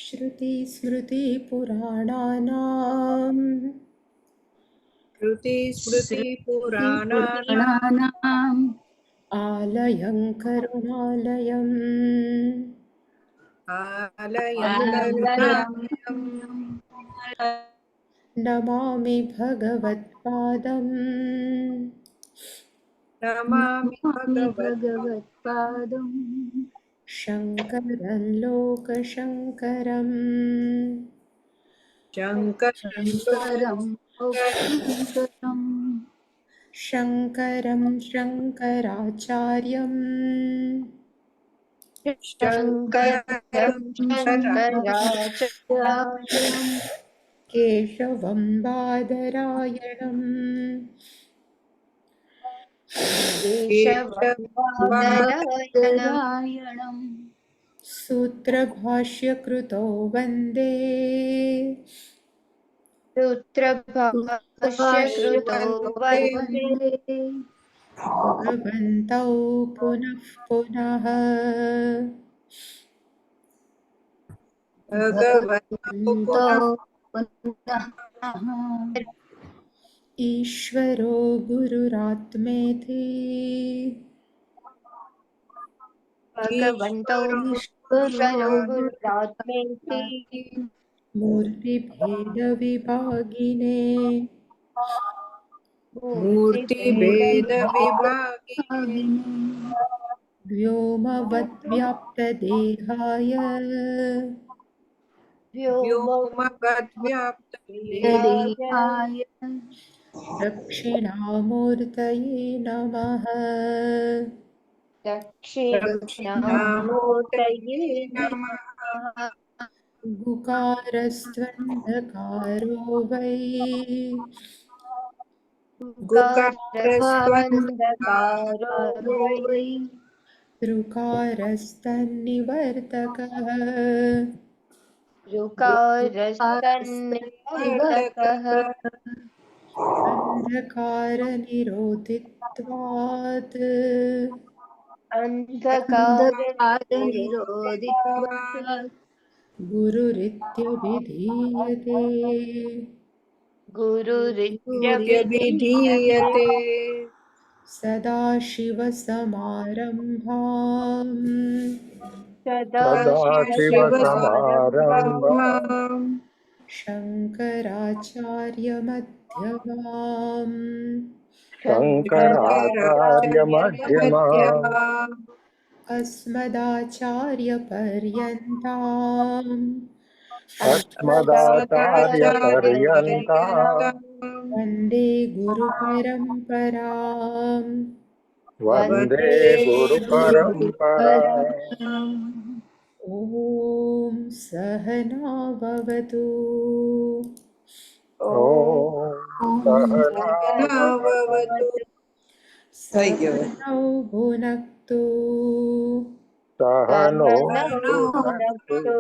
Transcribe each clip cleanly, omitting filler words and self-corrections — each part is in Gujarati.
श्रुतिस्मृतिपुराणानाम् श्रुतिस्मृतिपुराणानाम् आलयं करुणालयम् नमामि भगवत्पादम् नमामि भगवत्पादम् शङ्करं लोकशङ्करम् शङ्करं लोकशङ्करम् शङ्करं शङ्कराचार्यम् शङ्करं शङ्कराचार्यम् केशवं बादरायणम् केशवम् केशवनारायणम् सूत्रभाष्यकृतो वन्दे सूत्रभाष्यकृतो वन्दे भगवन्तौ पुनः पुनः भगवतो भगवन्तो पुनः पुनः ईश्वरो गुरुरात्मेति भगवन्तौ ईश्वरो गुरुरात्मेति मूर्तिभेदविभागिने मूर्तिभेदविभागिने व्योमवद्व्याप्तदेहाय व्योमवद्व्याप्तदेहाय देहाय दक्षिणामूर्तये नमः। दक्षिणामूर्तये नमः। गुकारस्त्वन्धकारो वै गुकारस्त्वन्धकारो कारो वै वै ऋकारस्तन्निवर्तकः ऋकारस्तन्निवर्तकः अन्धकारनिरोधित्वात् अन्धकारनिरोधित्वात् गुरुरित्यभिधीयते। गुरुरित्यभिधीयते यभिधीयते। सदाशिवसमारम्भाम् सदाशिवसमारम्भाम् सदाशिवसमारम्भाम् शङ्कराचार्यमध्यमाम् शङ्कराचार्यमध्यमाम् अस्मदाचार्यपर्यन्ताम् अस्मदाचार्यपर्यन्ताम् अस्मदाचार्यपर्यन्ताम् वन्दे गुरुपरम्पराम् वन्दे वन्दे गुरुपरम्परा गुरुपरम्पराम्। ॐ सहना भवतु ॐ सहना सहना भवतु। सहनौ भुनक्तु सहनो सहनौ भुनक्तु भुनक्तु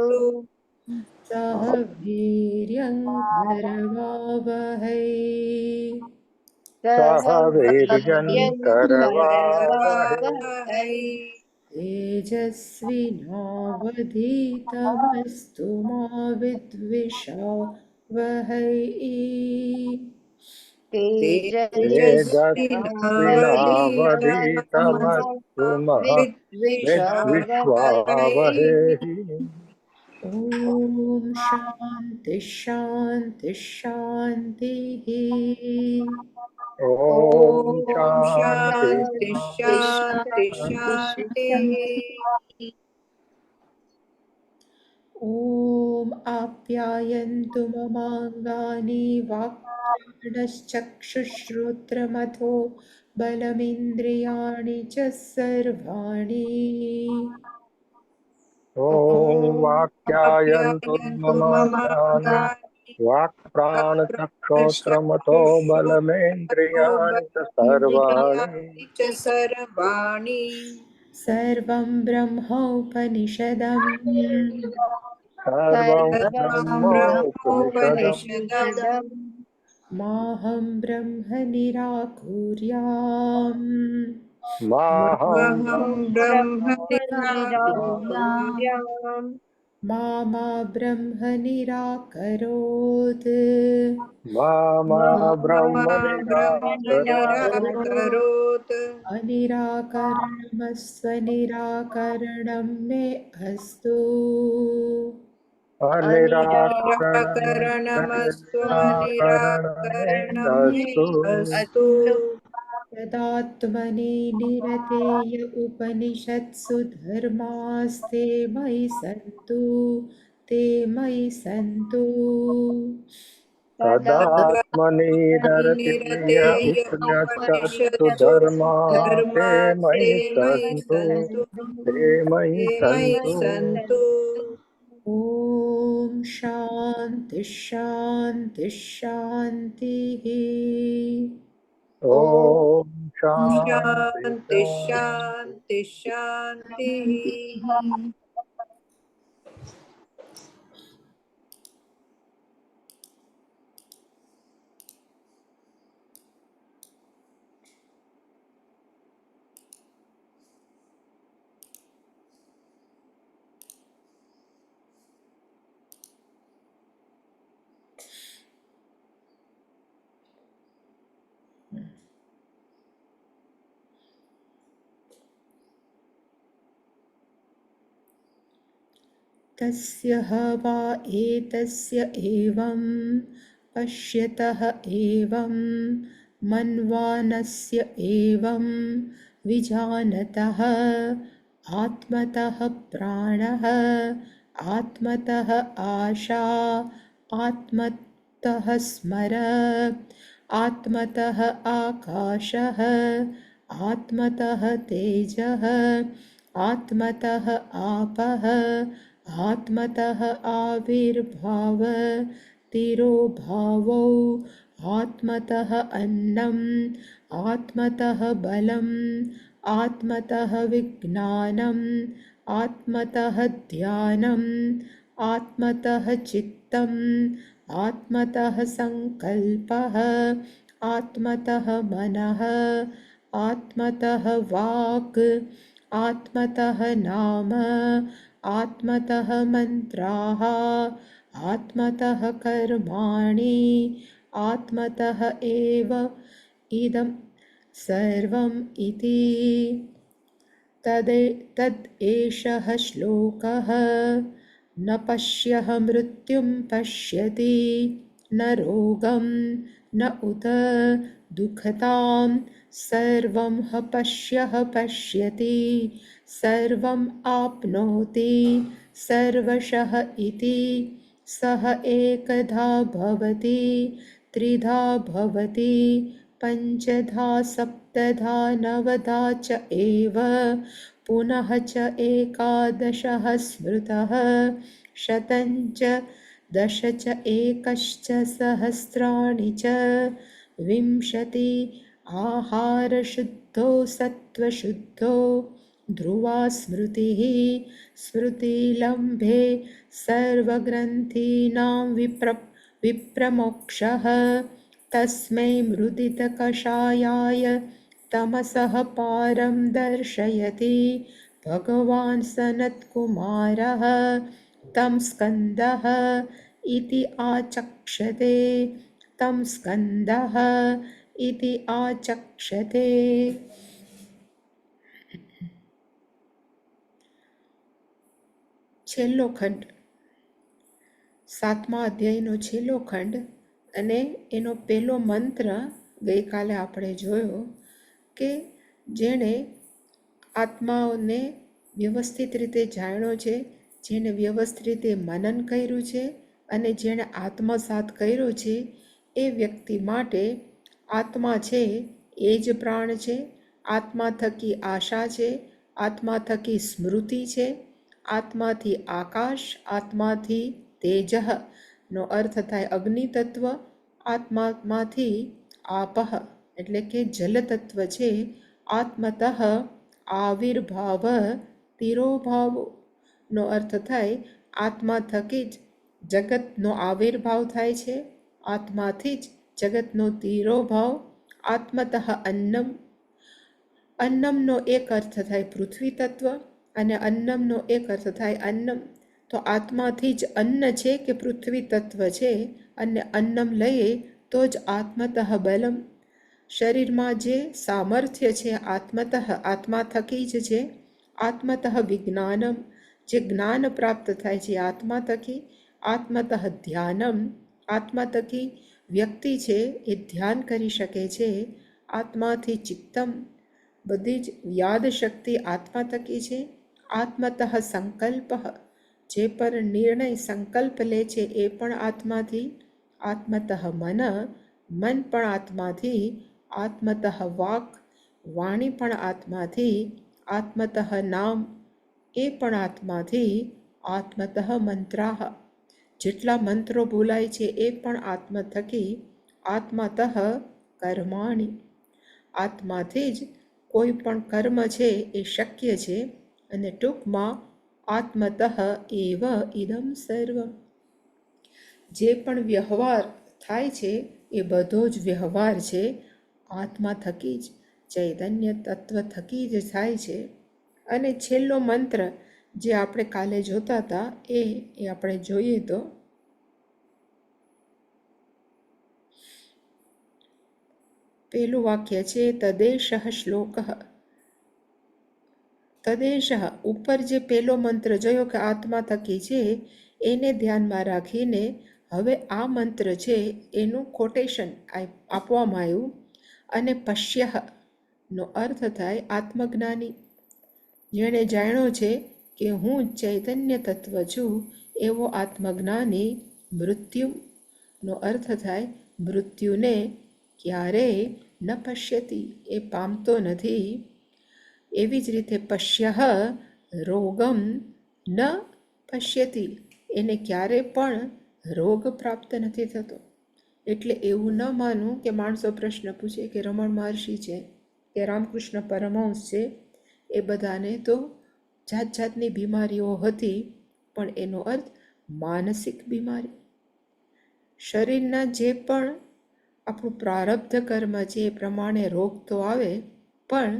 सह वीर्यङ्करवावहै सह वीर्यं करवावहै करवावहै। तेजस्विनावधीतमस्तु मा विद्विषावहै तेजस्विनावधीतमस्तु महा तेजस्विनावधीतमस्विद्विषावहै। विद्विषावहै ॐ शान्ति शान्ति शान्तिः ॐ ॐ शान्ति शान्ति शान्ति शान्तिः। ॐ आप्यायन्तु ममाङ्गानि वाक्प्राणश्चक्षुश्रोत्रमथो बलमिन्द्रियाणि च सर्वाणि ॐ वाक्यायन्तु आप्यायन्तु मम मम ज्ञानि वाक्प्राणचक्षोत्रमतो बलमेन्द्रियाणि च सर्वाणि इन्द्रियाणि च सर्वाणि। सर्वं ब्रह्मोपनिषदम् सर्वं सर्वं ब्रह्मोपनिषदम् ब्रह्मोपनिषदम्। माहं ब्रह्म निराकुर्याम् माहं महं ब्रह्म ब्रह्म निराकुर्याम् निराकुर्याम्। मा ब्रह्म निराकरोत् मा ब्रह्म ब्रह्म निराकरोत् निराकरोत् अनिराकरणमस्वनिराकरणं मे अस्तु निराकरणमस्त्वनिराकरणमे निराकरणमे अस्तु अस्तु तदात्मनि निरतेय उपनिषत्सु धर्मास्ते मयि सन्तु ते मयि सन्तु तदात्मनिरतेय निरतेय उपनिषत्सु उपनिषत्सु धर्मास्ते धर्मास्ते मयि मयि सन्तु सन्तु ते मयि ते मयि सन्तु सन्तु। ॐ शान्ति शान्ति शान्तिः ॐ शान्ति शान्ति शान्ति शान्तिः। तस्य वा एतस्य एवं पश्यतः एवं मन्वानस्य एवं विजानतः आत्मतः प्राणः आत्मतः आशा आत्मतः स्मर आत्मतः आकाशः आत्मतः तेजः आत्मतः आपः आत्मतः आविर्भाव तिरोभावौ आत्मतः अन्नम् आत्मतः बलम् आत्मतः विज्ञानम् आत्मतः ध्यानम् आत्मतः चित्तम् आत्मतः सङ्कल्पः आत्मतः मनः आत्मतः वाक् आत्मतः नाम आत्मतः मन्त्राः आत्मतः कर्माणि आत्मतः एव इदं सर्वम् इति तद् एषः श्लोकः न पश्यः मृत्युं पश्यति न रोगं न उत दुःखतां सर्वं ह पश्यः पश्यति सर्वम् आप्नोति सर्वशः इति सः एकधा भवति त्रिधा भवति पञ्चधा सप्तधा नवधा च एव पुनः च एकादशः स्मृतः शतं च दश च एकश्च सहस्राणि च विंशति आहारशुद्धो सत्त्वशुद्धो ध्रुवा स्मृतिः स्मृतिलम्भे सर्वग्रन्थीनां विप्रमोक्षः तस्मै मृदितकषायाय तमसः पारं दर्शयति भगवान् सनत्कुमारः तं स्कन्दः इति आचक्षते तं स्कन्दः इति आचक्षते। છેલ્લો ખંડ 7મા અધ્યાયનો છેલ્લો ખંડ અને એનો પહેલો મંત્ર ગઈકાલે આપણે જોયો કે જેણે આત્માઓને વ્યવસ્થિત રીતે જાણ્યો છે, જેણે વ્યવસ્થિત રીતે મનન કર્યું છે અને જેણે આત્મસાત કર્યો છે એ વ્યક્તિ માટે આત્મા છે એ જ પ્રાણ છે, આત્મા થકી આશા છે, આત્મા થકી સ્મૃતિ છે, આત્માથી આકાશ, આત્માથી તેજઃ નો અર્થ થાય અગ્નિ તત્વ, આત્મામાંથી આપહ એટલે કે જલ તત્વ છે, આત્મતઃ આવિર્ભાવ તિરોભાવ નો અર્થ થાય આત્મા થકી જ જગતનો આવિર્ભાવ થાય છે, આત્માથી જ જગતનો તિરોભાવ, આત્મતઃ અન્નમ, અન્નમનો એક અર્થ થાય પૃથ્વી તત્વ અને અન્નમનો એક અર્થ થાય અન્નમ તો આત્માથી જ અન્ન છે કે પૃથ્વી તત્વ છે, અને અન્નમ લઈએ તો જ આત્મતઃ બલમ, શરીરમાં જે સામર્થ્ય છે આત્મતઃ આત્મા થકી જ છે, આત્મતઃ વિજ્ઞાનમ જે જ્ઞાન પ્રાપ્ત થાય છે આત્મા થકી, આત્મતઃ ધ્યાનમ આત્મા થકી વ્યક્તિ છે એ ધ્યાન કરી શકે છે, આત્માથી ચિત્તમ બધી જ યાદ શક્તિ આત્મા થકી છે, આત્મતઃ સંકલ્પ જે પર નિર્ણય સંકલ્પ લે છે એ પણ આત્માથી, આત્મતઃ મન મન પણ આત્માથી, આત્મતઃ વાક વાણી પણ આત્માથી, આત્મતઃ નામ એ પણ આત્માથી, આત્મતઃ મંત્રાહ જેટલા મંત્રો બોલાય છે એ પણ આત્મા થકી, આત્માતઃ કર્માણી આત્માથી જ કોઈ પણ કર્મ છે એ શક્ય છે, અને ટૂંકમાં આત્મતઃ એવ ઇદમ સર્વમ જે પણ વ્યવહાર થાય છે એ બધો જ વ્યવહાર છે આત્મા થકી જ ચૈતન્ય તત્વ થકી જ થાય છે. અને છેલ્લો મંત્ર જે આપણે કાલે જોતા હતા એ આપણે જોઈએ તો પેલું વાક્ય છે તદેશ શ્લોક, તદેશ ઉપર જે પેલો મંત્ર જોયો કે આત્મા થકી છે એને ધ્યાનમાં રાખીને હવે આ મંત્ર છે એનું કોટેશન આપવામાં આવ્યું, અને પશ્ય નો અર્થ થાય આત્મજ્ઞાની જેણે જાણ્યો છે કે હું ચૈતન્ય તત્વ છું એવો આત્મજ્ઞાની, મૃત્યુનો અર્થ થાય મૃત્યુને ક્યારેય ન પશ્યતી એ પામતો નથી, એવી જ રીતે પશ્ય રોગમ ન પશ્યતી એને ક્યારે પણ રોગ પ્રાપ્ત નથી થતો. એટલે એવું ન માનવું કે માણસો પ્રશ્ન પૂછે કે રમણ મહર્ષિ છે કે રામકૃષ્ણ પરમહંસ છે એ બધાને તો જાત જાતની બીમારીઓ હતી, પણ એનો અર્થ માનસિક બીમારી. શરીરના જે પણ આપણું પ્રારબ્ધ કર્મ છે એ પ્રમાણે રોગ તો આવે, પણ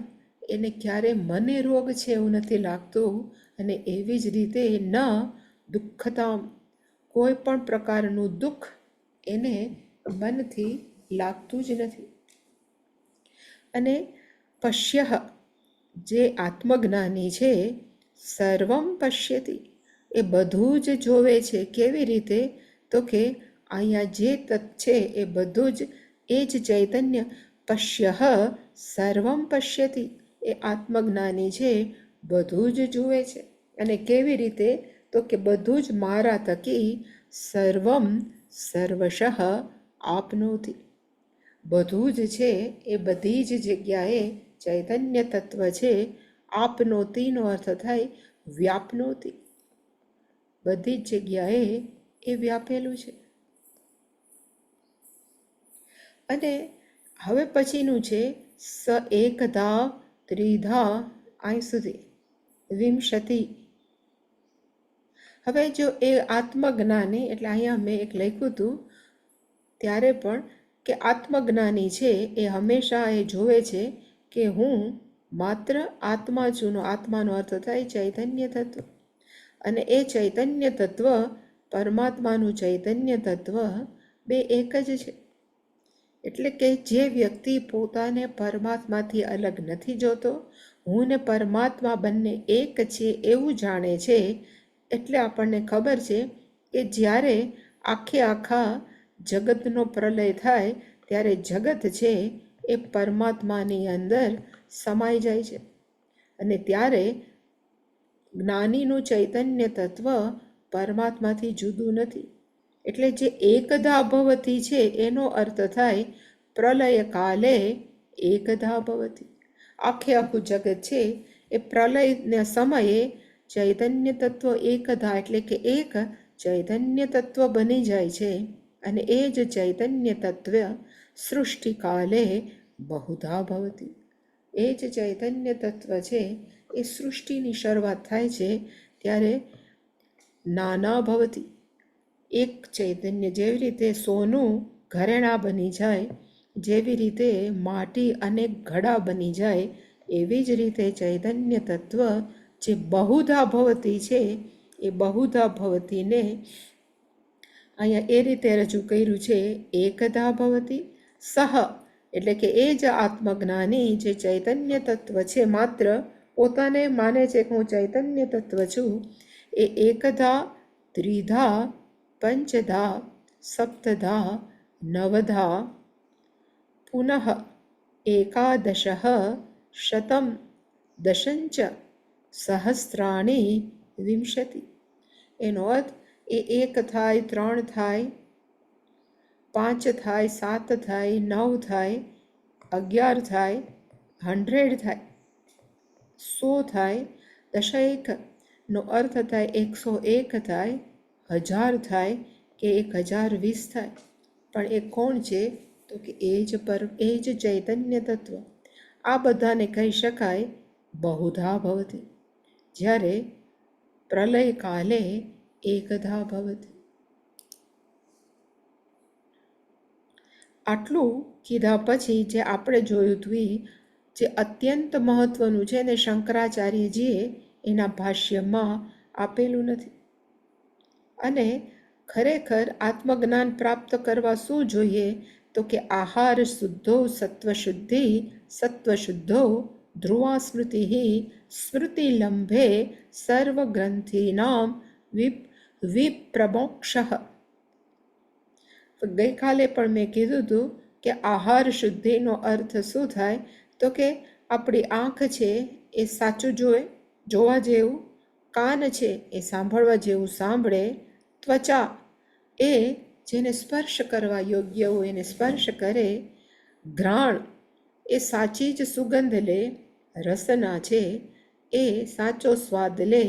એને ક્યારે મને રોગ છે એવું નથી લાગતું, અને એવી જ રીતે ન દુઃખતા કોઈ પણ પ્રકારનું દુઃખ એને મનથી લાગતું જ નથી. અને પશ્ય જે આત્મજ્ઞાની છે સર્વમ પશ્યતી એ બધું જ જોવે છે. કેવી રીતે? તો કે અહીંયા જે તત્ છે એ બધું જ એ જ ચૈતન્ય પશ્ય સર્વમ પશ્યતી એ આત્મજ્ઞાની છે બધું જ જુએ છે. અને કેવી રીતે? તો કે બધું જ મારા થકી સર્વમ સર્વશઃ આપનોતી બધું જ છે એ બધી જ જગ્યાએ ચૈતન્ય તત્વ છે આપનોતીનો અર્થ થાય વ્યાપનોતી બધી જ જગ્યાએ એ વ્યાપેલું છે. અને હવે પછીનું છે સ એકધા ત્રિધા અહીં સુધી વિંશતિ. હવે જો એ આત્મજ્ઞાની એટલે અહીંયા મેં એક લખ્યું હતું ત્યારે પણ કે આત્મજ્ઞાની છે એ હંમેશા એ જોવે છે કે હું માત્ર આત્મા છું. આત્માનો અર્થ થાય ચૈતન્ય તત્વ, અને એ ચૈતન્ય તત્વ પરમાત્માનું ચૈતન્ય તત્વ બે એક જ છે. એટલે કે જે વ્યક્તિ પોતાને પરમાત્માથી અલગ નથી જોતો, હું ને પરમાત્મા બંને એક છે એવું જાણે છે, એટલે આપણને ખબર છે કે જ્યારે આખા જગતનો પ્રલય થાય ત્યારે જગત છે એ પરમાત્માની અંદર સમાઈ જાય છે, અને ત્યારે જ્ઞાનીનું ચૈતન્ય તત્વ પરમાત્માથી જુદું નથી. એટલે જે એકધા ભવતી છે એનો અર્થ થાય પ્રલય કાલે એકધા ભવતી. આખું જગત છે એ પ્રલયના સમયે ચૈતન્ય તત્વ એકધા એટલે કે એક ચૈતન્ય તત્વ બની જાય છે, અને એ જ ચૈતન્ય તત્વ સૃષ્ટિકાલે બહુધા ભવતી. એ જ ચૈતન્ય તત્વ છે એ સૃષ્ટિની શરૂઆત થાય છે ત્યારે નાના ભવતી. એક ચૈતન્ય જેવી રીતે સોનું ઘરેણાં બની જાય, જેવી રીતે માટી અનેક ઘડા બની જાય, એવી જ રીતે ચૈતન્ય તત્વ જે બહુધા ભવતી છે એ બહુધા ભવતીને અહીંયા એ રીતે રજૂ કર્યું છે, એકધા ભવતી સહ, એટલે કે એ જ આત્મજ્ઞાની જે ચૈતન્ય તત્વ છે, માત્ર પોતાને માને છે કે હું ચૈતન્ય તત્વ છું, એ એકધા, ત્રિધા, પંચધા, સપ્તધા, નવધા, પુનઃ એકાદશ, શતમ, દશંચ, સહસ્રાણી, વિંશતિ. એનો અર્થ એ 1 થાય, 3 થાય, 5 થાય, 7 થાય, 9 થાય, 11 થાય, 100 થાય, 100 થાય, દશેક નો અર્થ થાય 101 થાય, 1000 થાય કે 1020 થાય. પણ એ કોણ છે? તો કે એ જ ચૈતન્ય તત્વ. આ બધાને કહી શકાય બહુધા ભવતી. જ્યારે પ્રલય કાલે એકધા ભવતી. આટલું કીધા પછી જે આપણે જોયું હતું જે અત્યંત મહત્વનું છે ને શંકરાચાર્યજીએ એના ભાષ્યમાં આપેલું નથી. અને ખરેખર આત્મજ્ઞાન પ્રાપ્ત કરવા શું જોઈએ? તો કે આહાર શુદ્ધો સત્વશુદ્ધિ, સત્વશુદ્ધો ધ્રુવા સ્મૃતિ, સ્મૃતિલંભે સર્વગ્રંથિનામ વિપ્રમોક્ષ. ગઈકાલે પણ મેં કીધું હતું કે આહાર શુદ્ધિનો અર્થ શું થાય? તો કે આપણી આંખ છે એ સાચું જોવા જેવું, કાન છે એ સાંભળવા જેવું સાંભળે, ત્વચા એ જેને સ્પર્શ કરવા યોગ્ય હોય એને સ્પર્શ કરે, ઘ્રાણ એ સાચી જ સુગંધ લે, રસના છે એ સાચો સ્વાદ લે,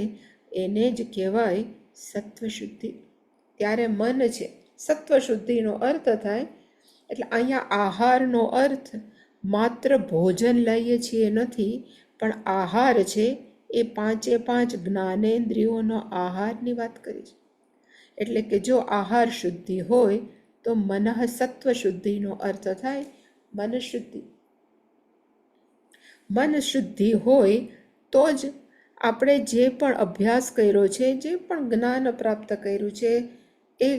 એને જ કહેવાય સત્વશુદ્ધિ. ત્યારે મન છે, સત્વશુદ્ધિનો અર્થ થાય. એટલે અહીંયા આહારનો અર્થ માત્ર ભોજન લઈએ છીએ નથી, પણ આહાર છે એ 5 જ્ઞાનેન્દ્રિયોનો આહારની વાત કરી છે. એટલે કે જો આહાર શુદ્ધિ હોય તો મનઃ સત્વ શુદ્ધિનો અર્થ થાય મન શુદ્ધિ. મન શુદ્ધિ હોય તો જ આપણે જે પણ અભ્યાસ કર્યો છે, જે પણ જ્ઞાન પ્રાપ્ત કર્યું છે, એ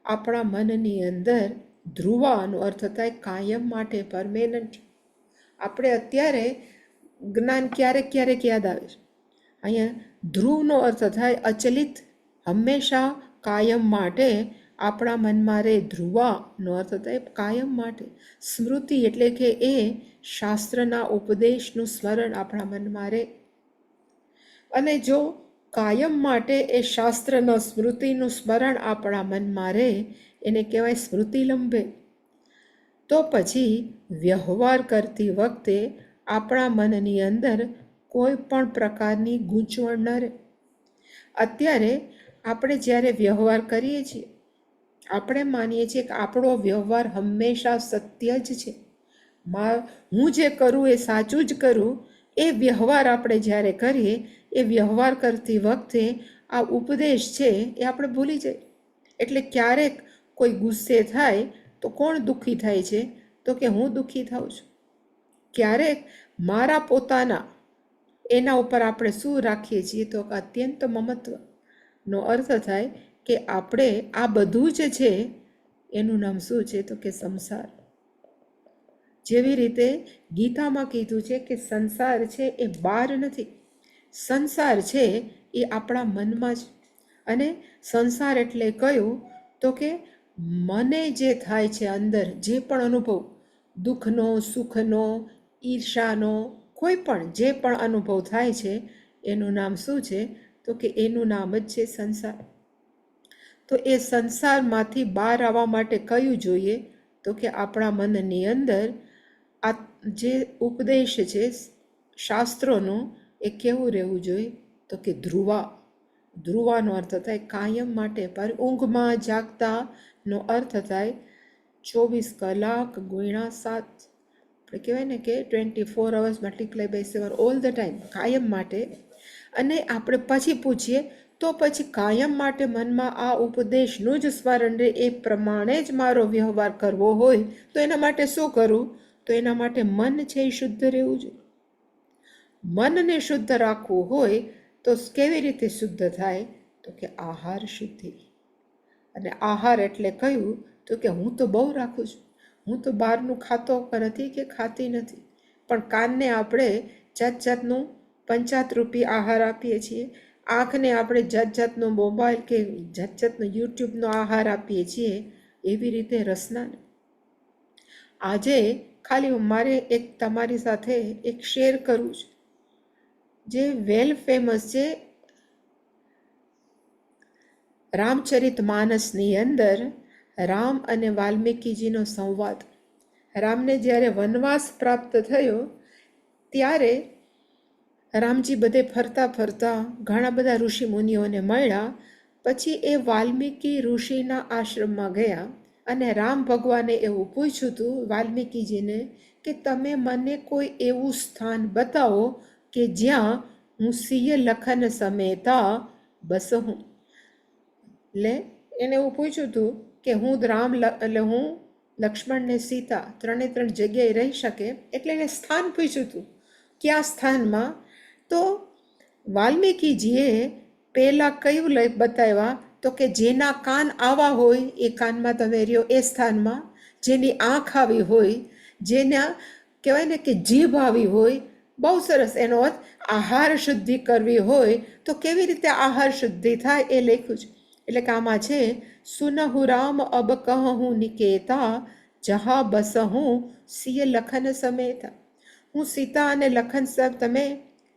આપણા મનની અંદર ધ્રુવાનો અર્થ થાય કાયમ માટે, પરમેનન્ટ. આપણે અત્યારે જ્ઞાન ક્યારેક ક્યારેક યાદ આવે છે. અહીંયા ધ્રુવનો અર્થ થાય અચલિત, હંમેશા કાયમ માટે આપણા મનમાં રહે. ધ્રુવાનો અર્થ થાય કાયમ માટે. સ્મૃતિ એટલે કે એ શાસ્ત્રના ઉપદેશનું સ્મરણ આપણા મનમાં રહે. અને જો કાયમ માટે એ શાસ્ત્રના સ્મૃતિનું સ્મરણ આપણા મનમાં રહે, એને કહેવાય સ્મૃતિલંબે. તો પછી વ્યવહાર કરતી વખતે આપણા મનની અંદર કોઈ પણ પ્રકારની ગૂંચવણ ન રહે. અત્યારે આપણે જ્યારે વ્યવહાર કરીએ છીએ, આપણે માનીએ છીએ કે આપણો વ્યવહાર હંમેશા સત્ય જ છે, હું જે કરું એ સાચું જ કરું. એ વ્યવહાર આપણે જ્યારે કરીએ, એ વ્યવહાર કરતી વખતે આ ઉપદેશ છે એ આપણે ભૂલી જાય. એટલે ક્યારેક કોઈ ગુસ્સે થાય તો કોણ દુઃખી થાય છે? તો કે હું દુઃખી થાઉં છું. ક્યારેક મારા પોતાના એના ઉપર આપણે શું રાખીએ છીએ? તો અત્યંત મમત્વનો અર્થ થાય કે આપણે આ બધું જ છે એનું નામ શું છે? તો કે સંસાર. જેવી રીતે ગીતામાં કીધું છે કે સંસાર છે એ બહાર નથી, સંસાર છે એ આપણા મનમાં જ. અને સંસાર એટલે કયું? તો કે મને જે થાય છે અંદર, જે પણ અનુભવ, દુઃખનો, સુખનો, ઈર્ષાનો, કોઈ પણ જે પણ અનુભવ થાય છે એનું નામ શું છે? તો કે એનું નામ જ છે સંસાર. તો એ સંસારમાંથી બહાર આવવા માટે કયું જોઈએ? તો કે આપણા મનની અંદર આ જે ઉપદેશ છે શાસ્ત્રોનો એ કેવું રહેવું જોઈએ? તો કે ધ્રુવા. ધ્રુવાનો અર્થ થાય કાયમ માટે. પર ઊંઘમાં જાગતાનો અર્થ થાય 24 કલાક ગુણ્યા 7. આપણે કહેવાય ને કે 24 hours multiply by 7 all the time, કાયમ માટે. અને આપણે પછી પૂછીએ તો પછી કાયમ માટે મનમાં આ ઉપદેશનું જ સ્મરણ રહે, એ પ્રમાણે જ મારો વ્યવહાર કરવો હોય તો એના માટે શું કરવું? તો એના માટે મન છે એ શુદ્ધ રહેવું જોઈએ. મનને શુદ્ધ રાખવું હોય તો કેવી રીતે શુદ્ધ થાય? તો કે આહાર શુદ્ધિ. અને આહાર એટલે કયું? તો કે હું તો બહુ રાખું છું, હું તો બહારનું ખાતો નથી કે ખાતી નથી, પણ કાનને આપણે જાત જાતનું પંચાતરૂપી આહાર આપીએ છીએ, આંખને આપણે જાત જાતનો મોબાઈલ કે જાત જાતનો યુટ્યુબનો આહાર આપીએ છીએ, એવી રીતે રસનાને. આજે ખાલી મારે એક તમારી સાથે એક શેર કરવું છે, જે વેલ ફેમસ છે. રામચરિત માનસની અંદર રામ અને વાલ્મીકીજીનો સંવાદ. રામને જ્યારે વનવાસ પ્રાપ્ત થયો ત્યારે રામજી બધે ફરતા ફરતા ઘણા બધા ઋષિ મુનિઓને મળ્યા. પછી એ વાલ્મીકી ઋષિના આશ્રમમાં ગયા અને રામ ભગવાને એવું પૂછ્યું હતું વાલ્મીકીજીને કે તમે મને કોઈ એવું સ્થાન બતાવો કે જ્યાં હું સિંહ લખન સમેતા બસહું. એટલે એને એવું પૂછ્યું હતું કે હું લક્ષ્મણ ને સીતા ત્રણે ત્રણ જગ્યાએ રહી શકે, એટલે એને સ્થાન પૂછ્યું હતું, ક્યાં સ્થાનમાં? તો વાલ્મીકીજીએ પહેલાં કયું બતાવ્યા? તો કે જેના કાન આવા હોય એ કાનમાં તમે રહ્યો એ સ્થાનમાં, જેની આંખ આવી હોય, જેના કહેવાય ને કે જીભ આવી હોય. બહુ સરસ. એનો અર્થ આહાર શુદ્ધિ કરવી હોય તો કેવી રીતે આહાર શુદ્ધિ થાય એ લખ્યું છે. એટલે કે આમાં છે, સુનહુ રામ અબ કહું નિકેતા જહા બસહું સિય લખન સમેતા. હું સીતા અને લખન સાહેબ તમે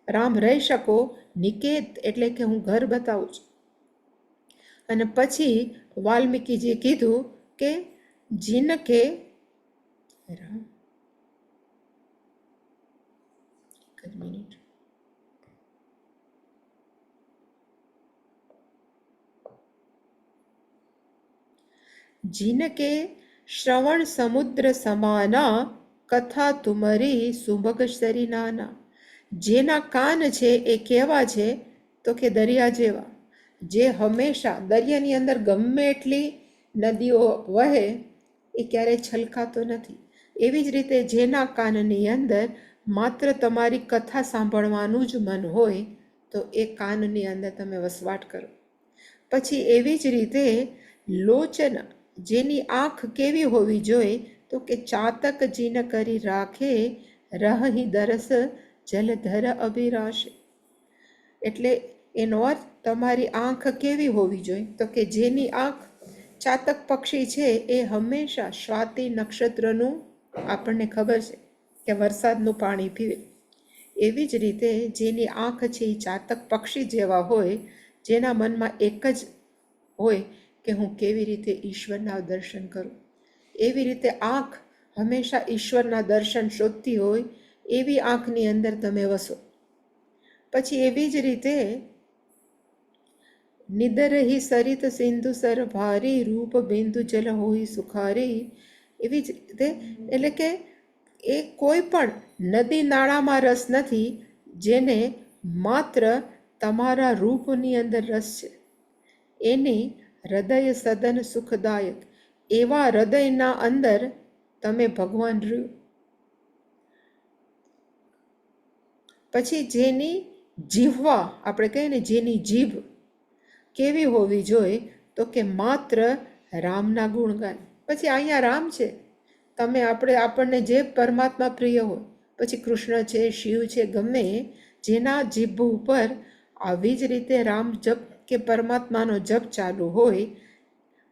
રામ રહી શકો. નિકેત એટલે કે હું ઘર બતાવું છું. અને પછી વાલ્મીકીજીએ કીધું કે જીનકે રામ એક જ મિનિટ. जिनके श्रवण समुद्र समाना कथा तुमरी सुभग सरी नाना. જેના કાન છે એ કેવા છે? તો કે દરિયા જેવા, જે હંમેશા દરિયાની અંદર ગમે એટલી નદીઓ વહે એ ક્યારેય છલકાતો નથી. એવી જ રીતે જેના કાનની અંદર માત્ર તમારી કથા સાંભળવાનું જ મન હોય તો એ કાનની અંદર તમે વસવાટ કરો. પછી એવી જ રીતે લોચન, જેની આંખ કેવી હોવી જોઈએ? તો કે ચાતક જીન કરી રાખે રહી દરસ જલધર અભિરાશે. એટલે એનો અર્થ તમારી આંખ કેવી હોવી જોઈએ? તો કે જેની આંખ, ચાતક પક્ષી છે એ હંમેશા સ્વાતિ નક્ષત્રનું આપણને ખબર છે કે વરસાદનું પાણી પીવે. એવી જ રીતે જેની આંખ છે એ ચાતક પક્ષી જેવા હોય, જેના મનમાં એક જ હોય કે હું કેવી રીતે ઈશ્વરના દર્શન કરું. એવી રીતે આંખ હંમેશા ઈશ્વરના દર્શન શોધતી હોય, એવી આંખની અંદર તમે વસો. પછી એવી જ રીતે નિદરહી સરિત સિંધુ સર ભારી રૂપ બિંદુ જલ હોય સુખારી. એવી જ રીતે એટલે કે એ કોઈ પણ નદી નાળામાં રસ નથી જેને માત્ર તમારા રૂપની અંદર રસ છે. એની હૃદય સદન સુખદાયક, એવા હૃદયના અંદર તમે ભગવાન રહ્યો. પછી જેની જીહવા, આપણે કહીએ ને જેની જીભ કેવી હોવી જોઈએ? તો કે માત્ર રામના ગુણગાન. પછી અહીંયા રામ છે, તમે આપણને જે પરમાત્મા પ્રિય હોય, પછી કૃષ્ણ છે, શિવ છે, ગમે જેના જીભ ઉપર આવી જ રીતે રામ જપ કે પરમાત્માનો જપ ચાલુ હોય,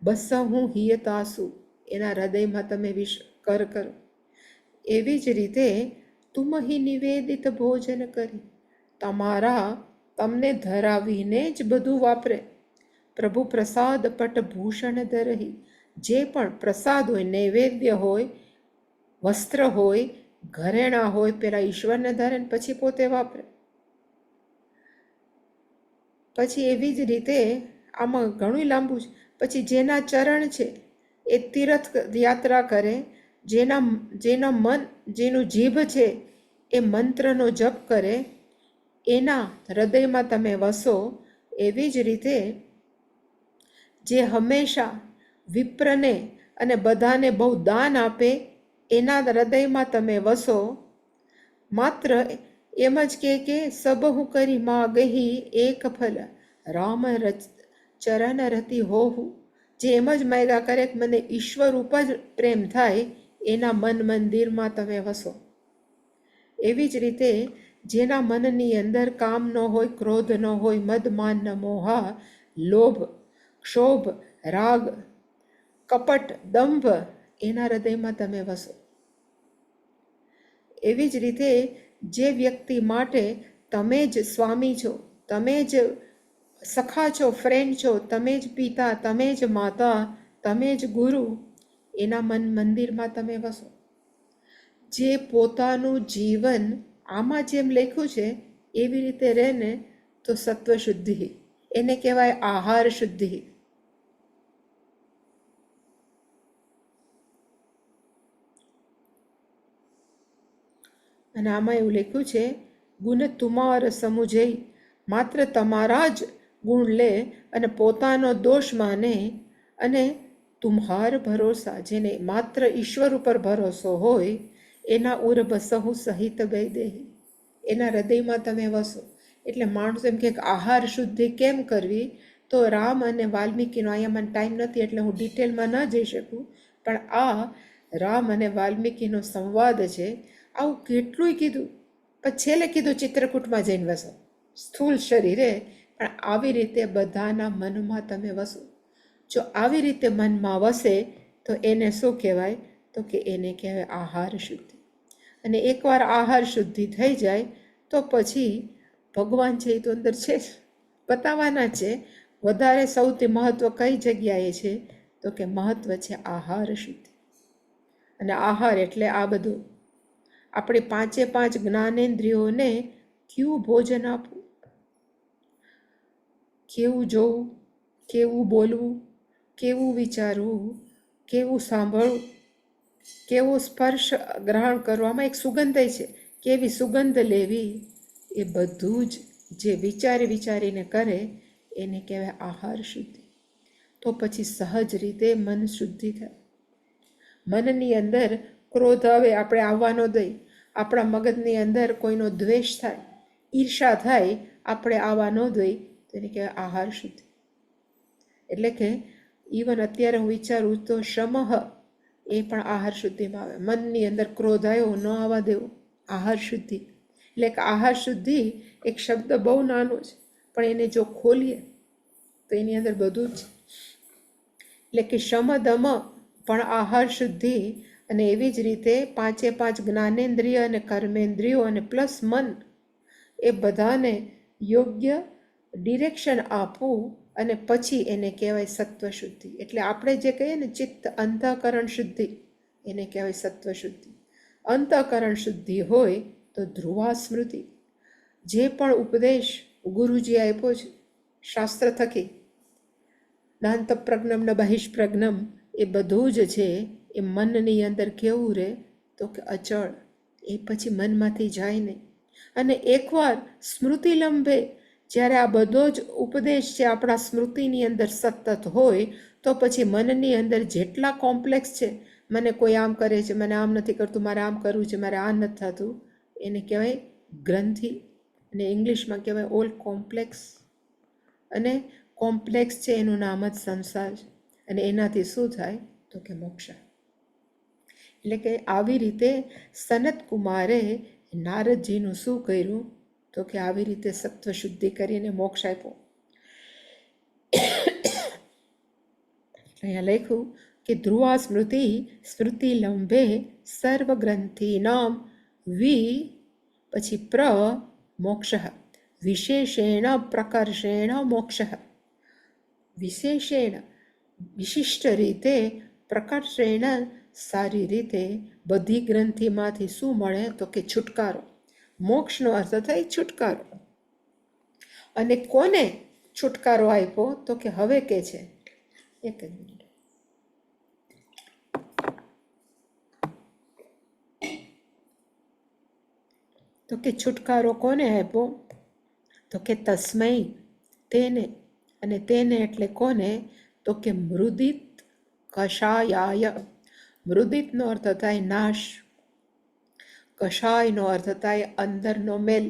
બસ હું હિયતાસુ, એના હૃદયમાં તમે કરો. એવી જ રીતે તુમ હિ નિવેદિત ભોજન કરી, તમને ધરાવીને જ બધું વાપરે. પ્રભુ પ્રસાદ પટ ભૂષણ ધરહી, જે પણ પ્રસાદ હોય, નૈવેદ્ય હોય, વસ્ત્ર હોય, ઘરેણા હોય, પેલા ઈશ્વરને ધરે ને પછી પોતે વાપરે. પછી એવી જ રીતે આમાં ઘણું લાંબુ છે. પછી જેના ચરણ છે એ તીર્થ યાત્રા કરે, જેનું જીભ છે એ મંત્રનો જપ કરે, એના હૃદયમાં તમે વસો. એવી જ રીતે જે હંમેશા વિપ્રને અને બધાને બહુ દાન આપે, એના હૃદયમાં તમે વસો. માત્ર એમ જ કે સબહુ કરી માં ગહી એક ફલ રામ ચરણ રતિ હોવું, જે એમ જ માગ્યા કરે કે મને ઈશ્વર ઉપર જ પ્રેમ થાય, એના મન મંદિરમાં તમે વસો. એવી જ રીતે જેના મનની અંદર કામ ન હોય, ક્રોધ ન હોય, મદ માન ન મોહા, લોભ, ક્ષોભ, રાગ, કપટ, દંભ, એના હૃદયમાં તમે વસો. એવી જ રીતે જે વ્યક્તિ માટે તમે જ સ્વામી છો, તમે જ સખા છો, ફ્રેન્ડ છો, તમે જ પિતા, તમે જ માતા, તમે જ ગુરુ, એના મન મંદિરમાં તમે વસો. જે પોતાનું જીવન આમાં જેમ લખ્યું છે એવી રીતે રહે ને તો સત્વ શુદ્ધિ, એને કહેવાય આહાર શુદ્ધિ. અને આમાં એવું લખ્યું છે, ગુણ તુમાર સમુજય, માત્ર તમારા જ ગુણ લે અને પોતાનો દોષ માને, અને તુમ્હાર ભરોસા, જેને માત્ર ઈશ્વર ઉપર ભરોસો હોય, એના ઉર બસહુ સહિત વૈદેહી, એના હૃદયમાં તમે વસો. એટલે માણસ એમ કે આહાર શુદ્ધિ કેમ કરવી, તો રામ અને વાલ્મીકીનો, અહીંયા મને ટાઈમ નથી એટલે હું ડિટેલમાં ન જઈ શકું, પણ આ રામ અને વાલ્મીકીનો સંવાદ છે. આવું કેટલુંય કીધું, પણ છેલ્લે કીધું ચિત્રકૂટમાં જઈને વસો, સ્થૂળ શરીરે, પણ આવી રીતે બધાના મનમાં તમે વસો. જો આવી રીતે મનમાં વસે તો એને શું કહેવાય, તો કે એને કહેવાય આહાર શુદ્ધિ. અને એકવાર આહાર શુદ્ધિ થઈ જાય તો પછી ભગવાન છે એ તો અંદર છે જ, બતાવવાના છે. વધારે સૌથી મહત્વ કઈ જગ્યાએ છે, તો કે મહત્વ છે આહાર શુદ્ધિ. અને આહાર એટલે આ બધું, આપણે પાંચે પાંચ જ્ઞાનેન્દ્રિયોને કેવું ભોજન આપવું, કેવું જોવું, કેવું બોલવું, કેવું વિચારવું, કેવું સાંભળવું, કેવો સ્પર્શ ગ્રહણ કરવામાં એક સુગંધ છે, કેવી સુગંધ લેવી, એ બધું જ જે વિચારીને કરે એને કહેવાય આહાર શુદ્ધિ. તો પછી સહજ રીતે મન શુદ્ધિ થાય. મનની અંદર ક્રોધ આવે, આપણે આવવા ન દઈ. આપણા મગજની અંદર કોઈનો દ્વેષ થાય, ઈર્ષા થાય, આપણે આવવા ન દઈ, તો એને કહેવાય આહાર શુદ્ધિ. એટલે કે ઇવન અત્યારે હું વિચારું તો શમઃ એ પણ આહાર શુદ્ધિમાં આવે. મનની અંદર ક્રોધ આવ્યો, ન આવવા દેવો, આહાર શુદ્ધિ. એટલે કે આહાર શુદ્ધિ એક શબ્દ બહુ નાનો છે, પણ એને જો ખોલીએ તો એની અંદર બધું જ. એટલે કે શમ દમ પણ આહાર શુદ્ધિ. અને એવી જ રીતે પાંચે પાંચ જ્ઞાનેન્દ્રિય અને કર્મેન્દ્રિયો અને પ્લસ મન, એ બધાને યોગ્ય ડિરેક્શન આપવું, અને પછી એને કહેવાય સત્વ શુદ્ધિ. એટલે આપણે જે કહીએ ને ચિત્ત અંતઃકરણ શુદ્ધિ, એને કહેવાય સત્વ શુદ્ધિ. અંતઃકરણ શુદ્ધિ હોય તો ધ્રુવા સ્મૃતિ, જે પણ ઉપદેશ ગુરુજી આપ્યો છે શાસ્ત્ર થકી, નાંત પ્રજ્ઞમ ન બહિષ્પ્રજ્ઞમ, એ બધું જ છે એ મનની અંદર કેવું રહે, તો કે અચળ, એ પછી મનમાંથી જાય નહીં. અને એકવાર સ્મૃતિ લંબે, જ્યારે આ બધો જ ઉપદેશ છે આપણા સ્મૃતિની અંદર સતત હોય, તો પછી મનની અંદર જેટલા કોમ્પ્લેક્સ છે, મને કોઈ આમ કરે છે, મને આમ નથી કરતું, મારે આમ કરવું છે, મારે આ નથી થતું, એને કહેવાય ગ્રંથિ. અને ઇંગ્લિશમાં કહેવાય ઓલ કોમ્પ્લેક્સ. અને કોમ્પ્લેક્સ છે એનું નામ જ સંસાર છે. અને એનાથી શું થાય, તો કે મોક્ષ. એટલે કે આવી રીતે સનત કુમારે નારદજીનું શું કર્યું, તો કે આવી રીતે સત્વ શુદ્ધિ કરીને મોક્ષ આપ્યો. અહીંયા લખ્યું કે ધ્રુવા સ્મૃતિ સ્મૃતિ લંબે સર્વગ્રંથિ નામ પછી મોક્ષ વિશેષેણ પ્રકર્ષેણ મોક્ષ. વિશેષેણ વિશિષ્ટ રીતે, પ્રકર્ષેણ સારી રીતે, બધી ગ્રંથિમાંથી શું મળે, તો કે છુટકારો. મોક્ષનો અર્થ થાય છુટકારો. અને કોને છુટકારો આપ્યો, તો કે હવે કે છે, એક જ મિનિટ, તો કે છુટકારો કોને આપ્યો, તો કે તસ્મૈ, તેને. અને તેને એટલે કોને, તો કે મૃદિત કષાયાય. મૃદિતનો અર્થ થાય નાશ, કષાયનો અર્થ થાય અંદરનો મેલ,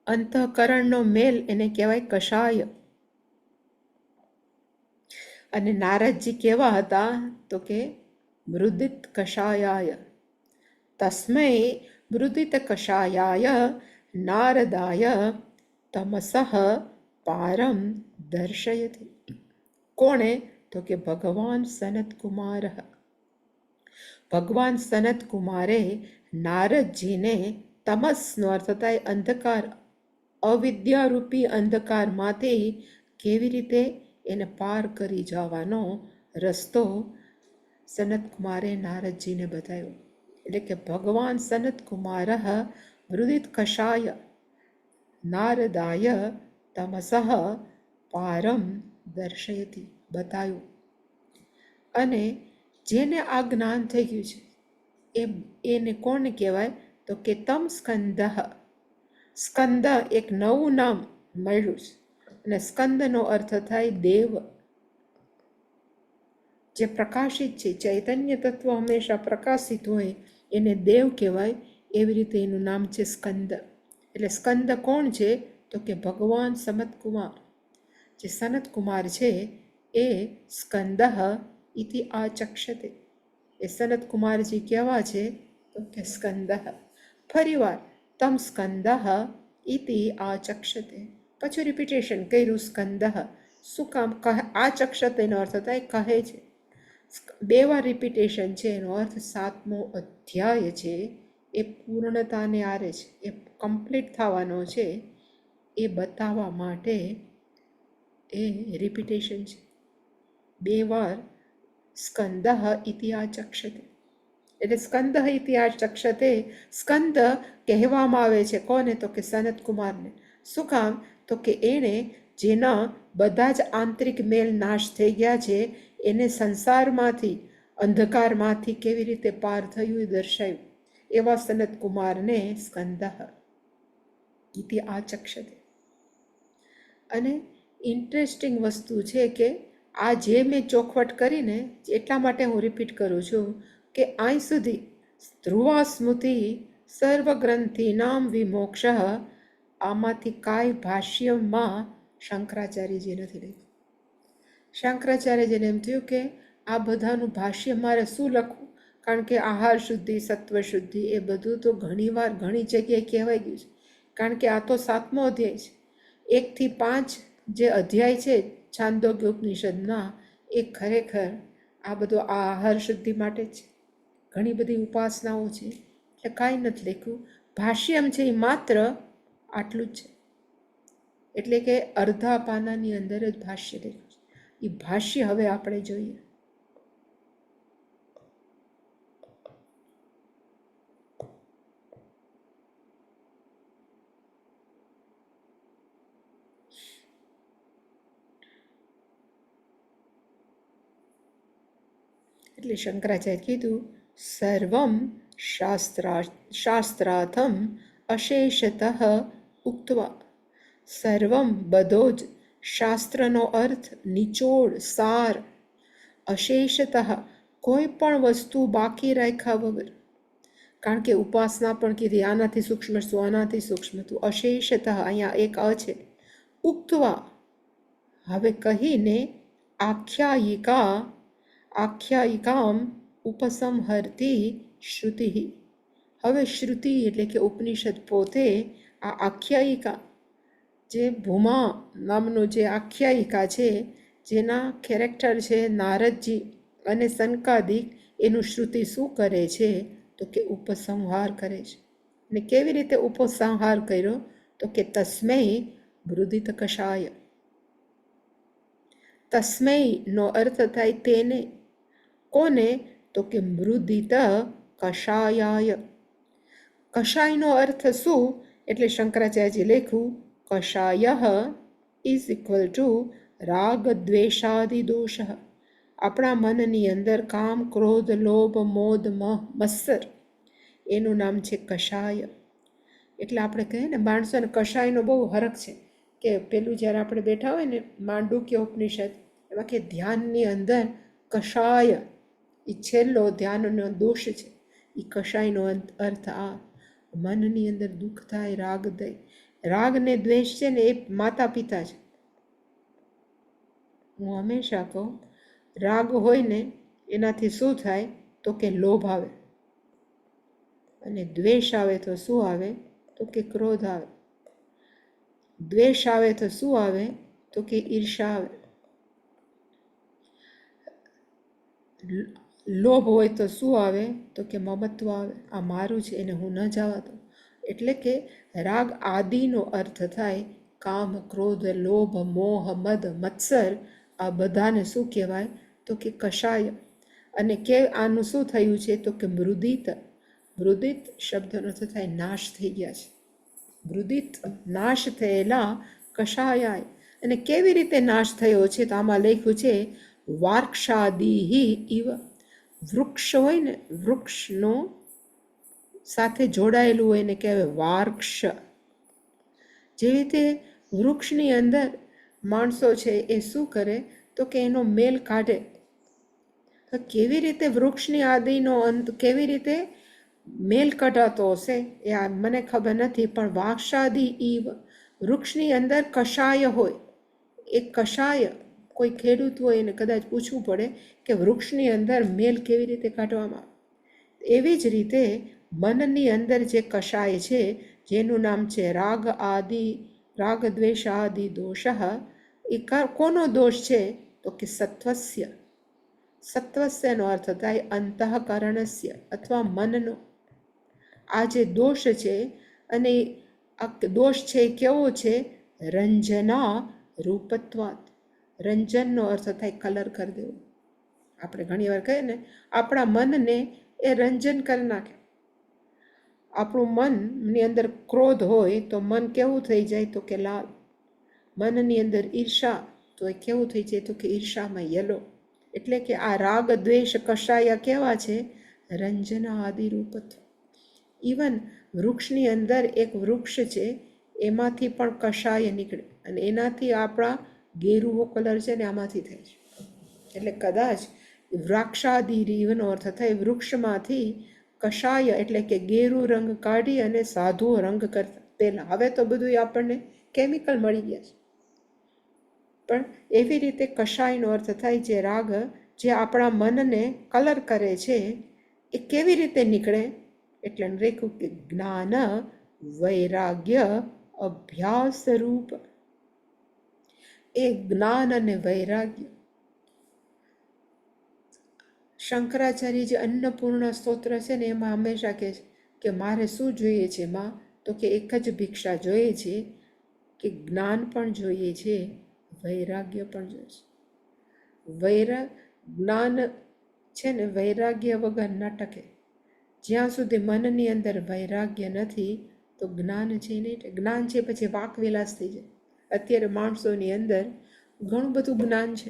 અંતઃકરણનો મેલ એને કહેવાય કષાય. અને નારદજી કેવા હતા તો કે મૃદિત કષાયાય. તસ્મૈ મૃદિત કષાયાય નારદાય તમસઃ પારમ દર્શયતિ. કોણે તો કે ભગવાન સનતકુમાર. ભગવાન સનતકુમારે નારદજીને તમસનો અર્થ થાય અંધકાર, અવિદ્યારૂપી અંધકારમાંથી કેવી રીતે એને પાર કરી જવાનો રસ્તો સનતકુમારે નારદજીને બતાવ્યો. એટલે કે ભગવાન સનતકુમાર મૃદિત કષાય નારદાય તમસઃ પારમ દર્શયતિ, બતાવ્યું. અને જેને આ જ્ઞાન થઈ ગયું છે એને કોણ કહેવાય તો કે તમ સ્કંદ. સ્કંદ એક નવું નામ મળ્યું છે. અને સ્કંદનો અર્થ થાય દેવ, જે પ્રકાશિત છે. ચૈતન્ય તત્વ હંમેશા પ્રકાશિત હોય એને દેવ કહેવાય. એવી રીતે એનું નામ છે સ્કંદ. એટલે સ્કંદ કોણ છે તો કે ભગવાન સનતકુમાર. જે સનતકુમાર છે એ સ્કંદ ઇતિ આચક્ષતે. એ સનતકુમારજી કેવા છે તો કે સ્કંદ. ફરીવાર તમ સ્કંદ ઇતિ આચક્ષતે. પછી રિપીટેશન કર્યું સ્કંદ. શું કામ? આચક્ષતેનો અર્થ થાય કહે છે. બે વાર રિપીટેશન છે. એનો અર્થ 7મો અધ્યાય છે એ પૂર્ણતાને આરે છે, એ કમ્પ્લીટ થવાનો છે એ બતાવવા માટે એ રિપીટેશન છે. બે વાર સ્કંદ ઇતિ આચક્ષતે. એટલે સ્કંદ ઇતિ આચક્ષતે. સ્કંદ કહેવામાં આવે છે કોને તો કે સનતકુમારને. શું કામ? તો કે એણે જેના બધા જ આંતરિક મેલ નાશ થઈ ગયા છે એને સંસારમાંથી, અંધકારમાંથી કેવી રીતે પાર થયું એ દર્શાવ્યું. એવા સનતકુમારને સ્કંદ ઇતિ આચક્ષતે. અને ઇન્ટરેસ્ટિંગ વસ્તુ છે કે આ જે મેં ચોખવટ કરીને, એટલા માટે હું રિપીટ કરું છું કે અહીં સુધી ધ્રુવા સ્મૃતિ સર્વગ્રંથિનામ વિમોક્ષ, આમાંથી કાંઈ ભાષ્યમાં શંકરાચાર્યજી નથી લખ્યું. શંકરાચાર્યજીને એમ થયું કે આ બધાનું ભાષ્ય મારે શું લખવું, કારણ કે આહાર શુદ્ધિ, સત્વ શુદ્ધિ એ બધું તો ઘણીવાર ઘણી જગ્યાએ કહેવાઈ ગયું છે. કારણ કે આ તો 7મો અધ્યાય છે. 1 થી 5 જે અધ્યાય છે છાંદોગ્ય ઉપનિષદના, એ ખરેખર આ બધો આ આહાર શુદ્ધિ માટે જ છે. ઘણી બધી ઉપાસનાઓ છે. એટલે કાંઈ નથી લખ્યું. ભાષ્યમ છે એ માત્ર આટલું જ છે. એટલે કે અડધા પાનાની અંદર જ ભાષ્ય લખ્યું છે. એ ભાષ્ય હવે આપણે જોઈએ. એટલે શંકરાચાર્ય કીધું સર્વમ શાસ્ત્રાર્થમ અશેષતઃ ઉક્તવા. સર્વમ બધો જ, શાસ્ત્રનો અર્થ નિચોડ, સાર. અશેષતઃ કોઈ પણ વસ્તુ બાકી રાખ્યા વગર. કારણ કે ઉપાસના પણ કીધી આનાથી સૂક્ષ્મ શું, આનાથી સૂક્ષ્મ તું. અશેષતઃ અહીંયા એક અ છે. ઉક્તવા હવે કહીને, આખ્યાયિકામ ઉપસંહરતી શ્રુતિ. હવે શ્રુતિ એટલે કે ઉપનિષદ પોતે આ આખ્યાયિકા, જે ભૂમા નામનું જે આખ્યાયિકા છે, જેના કેરેક્ટર છે નારદજી અને સનકાદિક, એનું શ્રુતિ શું કરે છે તો કે ઉપસંહાર કરે છે. અને કેવી રીતે ઉપસંહાર કર્યો તો કે તસ્મૈ મૃદિત કષાય. તસ્મૈનો અર્થ થાય તેને. કોને તો કે મૃદિત કષાયાય. કષાયનો અર્થ શું? એટલે શંકરાચાર્યજી લખ્યું કષાય ઇઝ ઇક્વલ ટુ રાગ દ્વેષાદિ દોષ. આપણા મનની અંદર કામ, ક્રોધ, લોભ, મોદ, મત્સર, એનું નામ છે કષાય. એટલે આપણે કહીએ ને માણસોને કષાયનો બહુ હરખ છે. કે પેલું જ્યારે આપણે બેઠા હોય ને માંડુક્ય ઉપનિષદ, એમાં કે ધ્યાનની અંદર કષાય, એ છેલ્લો ધ્યાનનો દોષ છે. એ કષાયનો અર્થ આ. મનની અંદર દુઃખ થાય, રાગ ને દ્વેષ છે ને એ માતા પિતા છે. હું હંમેશા કહું, રાગ હોય ને એનાથી શું થાય તો કે લોભ આવે, અને દ્વેષ આવે તો શું આવે તો કે ક્રોધ આવે. દ્વેષ આવે તો શું આવે તો કે ઈર્ષા આવે. લોભ હોય તો શું આવે તો કે મમત્વ આવે, આ મારું છે એને હું ન જવા દઉં. એટલે કે રાગ આદિનો અર્થ થાય કામ, ક્રોધ, લોભ, મોહ, મદ, મત્સર. આ બધાને શું કહેવાય તો કે કષાય. અને કે આનું શું થયું છે તો કે મૃદિત. મૃદિત શબ્દનો અર્થ થાય નાશ થઈ ગયા છે. મૃદિત નાશ થયેલા કષાયાય. અને કેવી રીતે નાશ થયો છે તો આમાં લખ્યું છે વાર્ક્ષાદિહી ઇવ. વૃક્ષ હોય ને, વૃક્ષનો સાથે જોડાયેલું હોય ને કહેવાય વાર્ક્ષ. જેવી રીતે વૃક્ષની અંદર માણસો છે એ શું કરે તો કે એનો મેલ કાઢે. તો કેવી રીતે વૃક્ષની આદિનો અંત કેવી રીતે મેલ કઢાતો હશે એ મને ખબર નથી, પણ વાક્ષાદિ ઈવ, વૃક્ષની અંદર કષાય હોય. એ કષાય કોઈ ખેડૂત હોય એને કદાચ પૂછવું પડે કે વૃક્ષની અંદર મેલ કેવી રીતે કાઢવામાં આવે. એવી જ રીતે મનની અંદર જે કષાય છે જેનું નામ છે રાગ આદિ, રાગ દ્વેષ આદિ દોષ. એ કોનો દોષ છે તો કે સત્વસ્ય. સત્વસ્યનો અર્થ થાય અંતઃકરણસ્ય અથવા મનનો. આ જે દોષ છે, અને આ દોષ છે કેવો છે રંજના રૂપત્વાત. રંજનનો અર્થ થાય કલર કરી દેવો. આપણે ઘણી વાર કહીએ ને આપણા મનને એ રંજન કરી નાખે. આપણું મનની અંદર ક્રોધ હોય તો મન કેવું થઈ જાય તો કે લાલ. મનની અંદર ઈર્ષા તો એ કેવું થઈ જાય તો કે ઈર્ષામાં યલો. એટલે કે આ રાગ દ્વેષ કષાયા કેવા છે રંજના આદિ રૂપત્વ. ઇવન વૃક્ષની અંદર એક વૃક્ષ છે એમાંથી પણ કષાય નીકળે, અને એનાથી આપણા ગેરુવો કલર છે ને આમાંથી થાય છે. એટલે કદાચ વૃક્ષાદિરીવનો અર્થ થાય વૃક્ષમાંથી કષાય એટલે કે ગેરુ રંગ કાઢી અને સાધુઓ રંગ કરતા પહેલાં. હવે તો બધું આપણને કેમિકલ મળી ગયા છે, પણ એવી રીતે કષાયનો અર્થ થાય જે રાગ જે આપણા મનને કલર કરે છે એ કેવી રીતે નીકળે. એટલે રેખું કે જ્ઞાન વૈરાગ્ય અભ્યાસ રૂપ. એ જ્ઞાન અને વૈરાગ્ય. શંકરાચાર્ય જે અન્નપૂર્ણા સ્તોત્ર છે ને એમાં હંમેશા કહે છે કે મારે શું જોઈએ છે માં તો કે એક જ ભિક્ષા જોઈએ છે કે જ્ઞાન પણ જોઈએ છે, વૈરાગ્ય પણ જોઈએ છે. જ્ઞાન છે ને વૈરાગ્ય વગર ન ટકે. જ્યાં સુધી મનની અંદર વૈરાગ્ય નથી તો જ્ઞાન છે નહીં. જ્ઞાન છે પછી વાકવિલાસ થઈ જાય. અત્યારે માણસોની અંદર ઘણું બધું જ્ઞાન છે,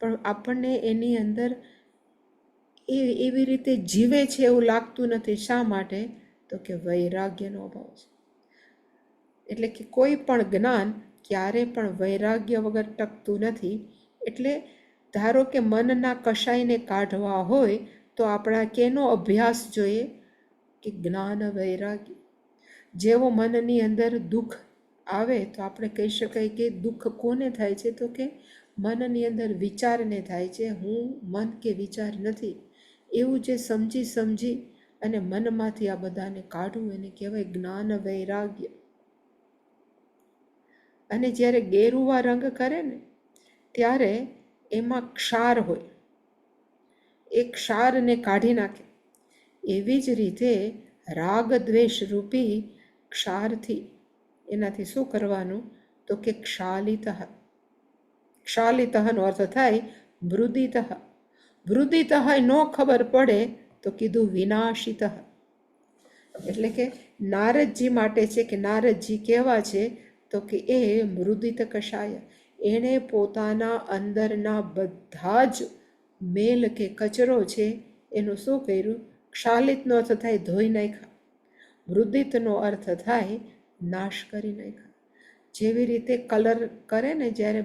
પણ આપણને એની અંદર એવી રીતે જીવે છે એવું લાગતું નથી. શા માટે તો કે વૈરાગ્યનો અભાવ છે. એટલે કે કોઈ પણ જ્ઞાન ક્યારે પણ વૈરાગ્ય વગર ટકતું નથી. એટલે ધારો કે મનના કષાયને કાઢવા હોય તો આપણા કેનો અભ્યાસ જોઈએ કે જ્ઞાન વૈરાગ્ય. જેવો મનની અંદર દુઃખ આવે તો આપણે કહી શકાય કે દુઃખ કોને થાય છે તો કે મનની અંદર વિચારને થાય છે. હું મન કે વિચાર નથી એવું જે સમજી અને મનમાંથી આ બધાને કાઢવું એને કહેવાય જ્ઞાન વૈરાગ્ય. અને જ્યારે ગેરુવા રંગ કરે ને ત્યારે એમાં ક્ષાર હોય, એ ક્ષારને કાઢી નાખે. એવી જ રીતે રાગ દ્વેષ રૂપી ક્ષારથી એનાથી શું કરવાનું તો કે ક્ષાલિત. ક્ષાલિતનો અર્થ થાય મૃદિત. મૃદિત ન ખબર પડે તો કીધું વિનાશિત. એટલે કે નારદજી માટે છે કે નારદજી કેવા છે તો કે એ મૃદિત કષાય. એણે પોતાના અંદરના બધા જ મેલ કે કચરો છે એનું શું કર્યું ક્ષાલિતનો અર્થ થાય ધોઈ નાખ્યા. મૃદિતનો અર્થ થાય નાશ કરી નાખ્યા. જેવી રીતે કલર કરે ને જ્યારે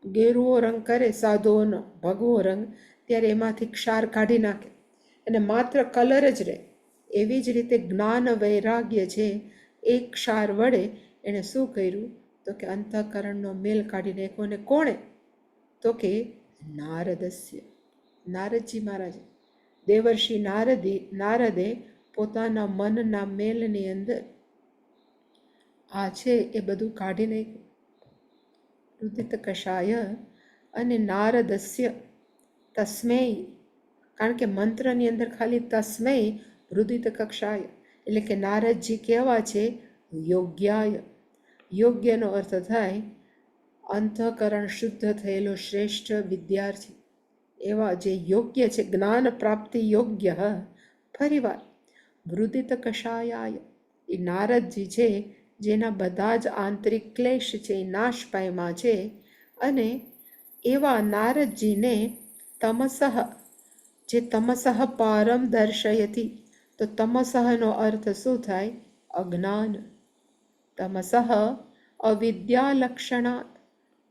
ગેરુવો રંગ કરે સાધુઓનો ભગવો રંગ ત્યારે એમાંથી ક્ષાર કાઢી નાખે અને માત્ર કલર જ રહે. એવી જ રીતે જ્ઞાન વૈરાગ્ય છે એ ક્ષાર વડે એણે શું કર્યું? તો કે અંતઃકરણનો મેલ કાઢી નાખ્યો. અને કોણે? તો કે નારદસ્ય, નારદજી મહારાજ, દેવર્ષિ નારદે પોતાના મનના મેલની અંદર આ છે એ બધું કાઢી નાખ્યું. રુદિત કષાય અને નારદસ્ય તસ્મૈ, કારણ કે મંત્રની અંદર ખાલી તસ્મૈ રુદિત કક્ષાય એટલે કે નારદજી કેવા છે? યોગ્યાય. યોગ્યનો અર્થ થાય અંતઃકરણ શુદ્ધ થયેલો શ્રેષ્ઠ વિદ્યાર્થી. એવા જે યોગ્ય છે, જ્ઞાન પ્રાપ્તિ યોગ્ય. ફરીવાર વૃદિત કષાયાય, એ નારદજી છે જેના બધા જ આંતરિક ક્લેશ છે એ નાશ પામ્યા છે. અને એવા નારદજીને તમસઃ, જે તમસઃ પારમ દર્શયતી, તો તમસઃનો અર્થ શું થાય? અજ્ઞાન. તમસઃ અવિદ્યાલક્ષણાત,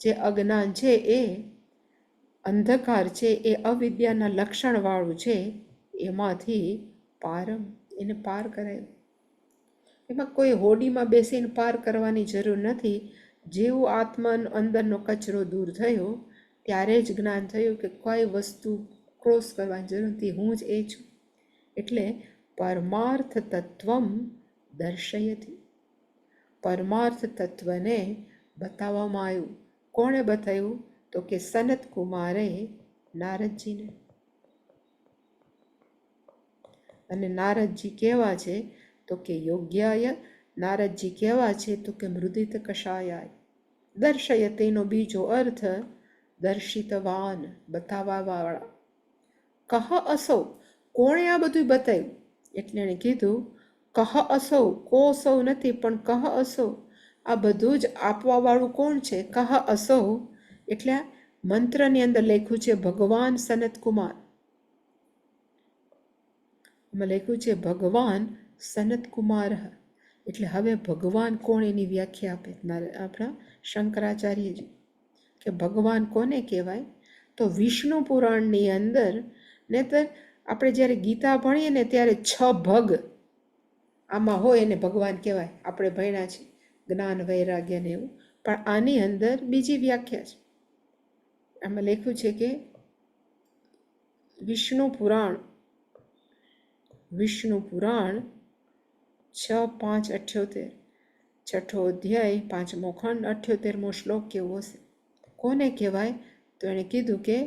જે અજ્ઞાન છે એ અંધકાર છે એ અવિદ્યાના લક્ષણવાળું છે, એમાંથી પારમ, એને પાર કરાયું. એમાં કોઈ હોડીમાં બેસીને પાર કરવાની જરૂર નથી. જેવું આત્માનો અંદરનો કચરો દૂર થયો ત્યારે જ જ્ઞાન થયું કે કોઈ વસ્તુ ક્રોસ કરવાની જરૂર નથી, હું જ એ છું. એટલે પરમાર્થ તત્વમ દર્શયતી, પરમાર્થ તત્વને બતાવવામાં આવ્યું. કોણે બતાવ્યું? તો કે સનત કુમારે નારદજીને. અને નારદજી કેવા છે? તો કે યોગ્યાય. નારદજી કેવા છે? તો કે મૃદિત કષાયાય. દર્શયતેનો બીજો અર્થ દર્શિતવાન, બતાવવાવાળા. કહ અસૌ, કોણે આ બધું બતાવ્યું? એટલે એણે કીધું કહ અસૌ, કો સૌ નથી પણ કહ અસૌ, આ બધું જ આપવાવાળું કોણ છે? કહ અસૌ એટલે મંત્રની અંદર લખ્યું છે ભગવાન સનત કુમાર. એમાં લખ્યું છે ભગવાન સનત કુમાર. એટલે હવે ભગવાન કોણ એની વ્યાખ્યા આપે આપણા શંકરાચાર્યજી, કે ભગવાન કોને કહેવાય? તો વિષ્ણુ પુરાણની અંદર, નહીતર આપણે જ્યારે ગીતા ભણીએ ને ત્યારે 6 ભગ આમાં હોય એને ભગવાન કહેવાય. આપણે ભણ્યા છે જ્ઞાન વૈરાગ્ય ને એવું, પણ આની અંદર બીજી વ્યાખ્યા છે. આમાં લખ્યું છે કે વિષ્ણુ પુરાણ 6:5:78, છઠ્ઠો અધ્યાય 5મો ખંડ 78મો શ્લોક કેવો હશે? કોને કહેવાય? તો એણે કીધું કે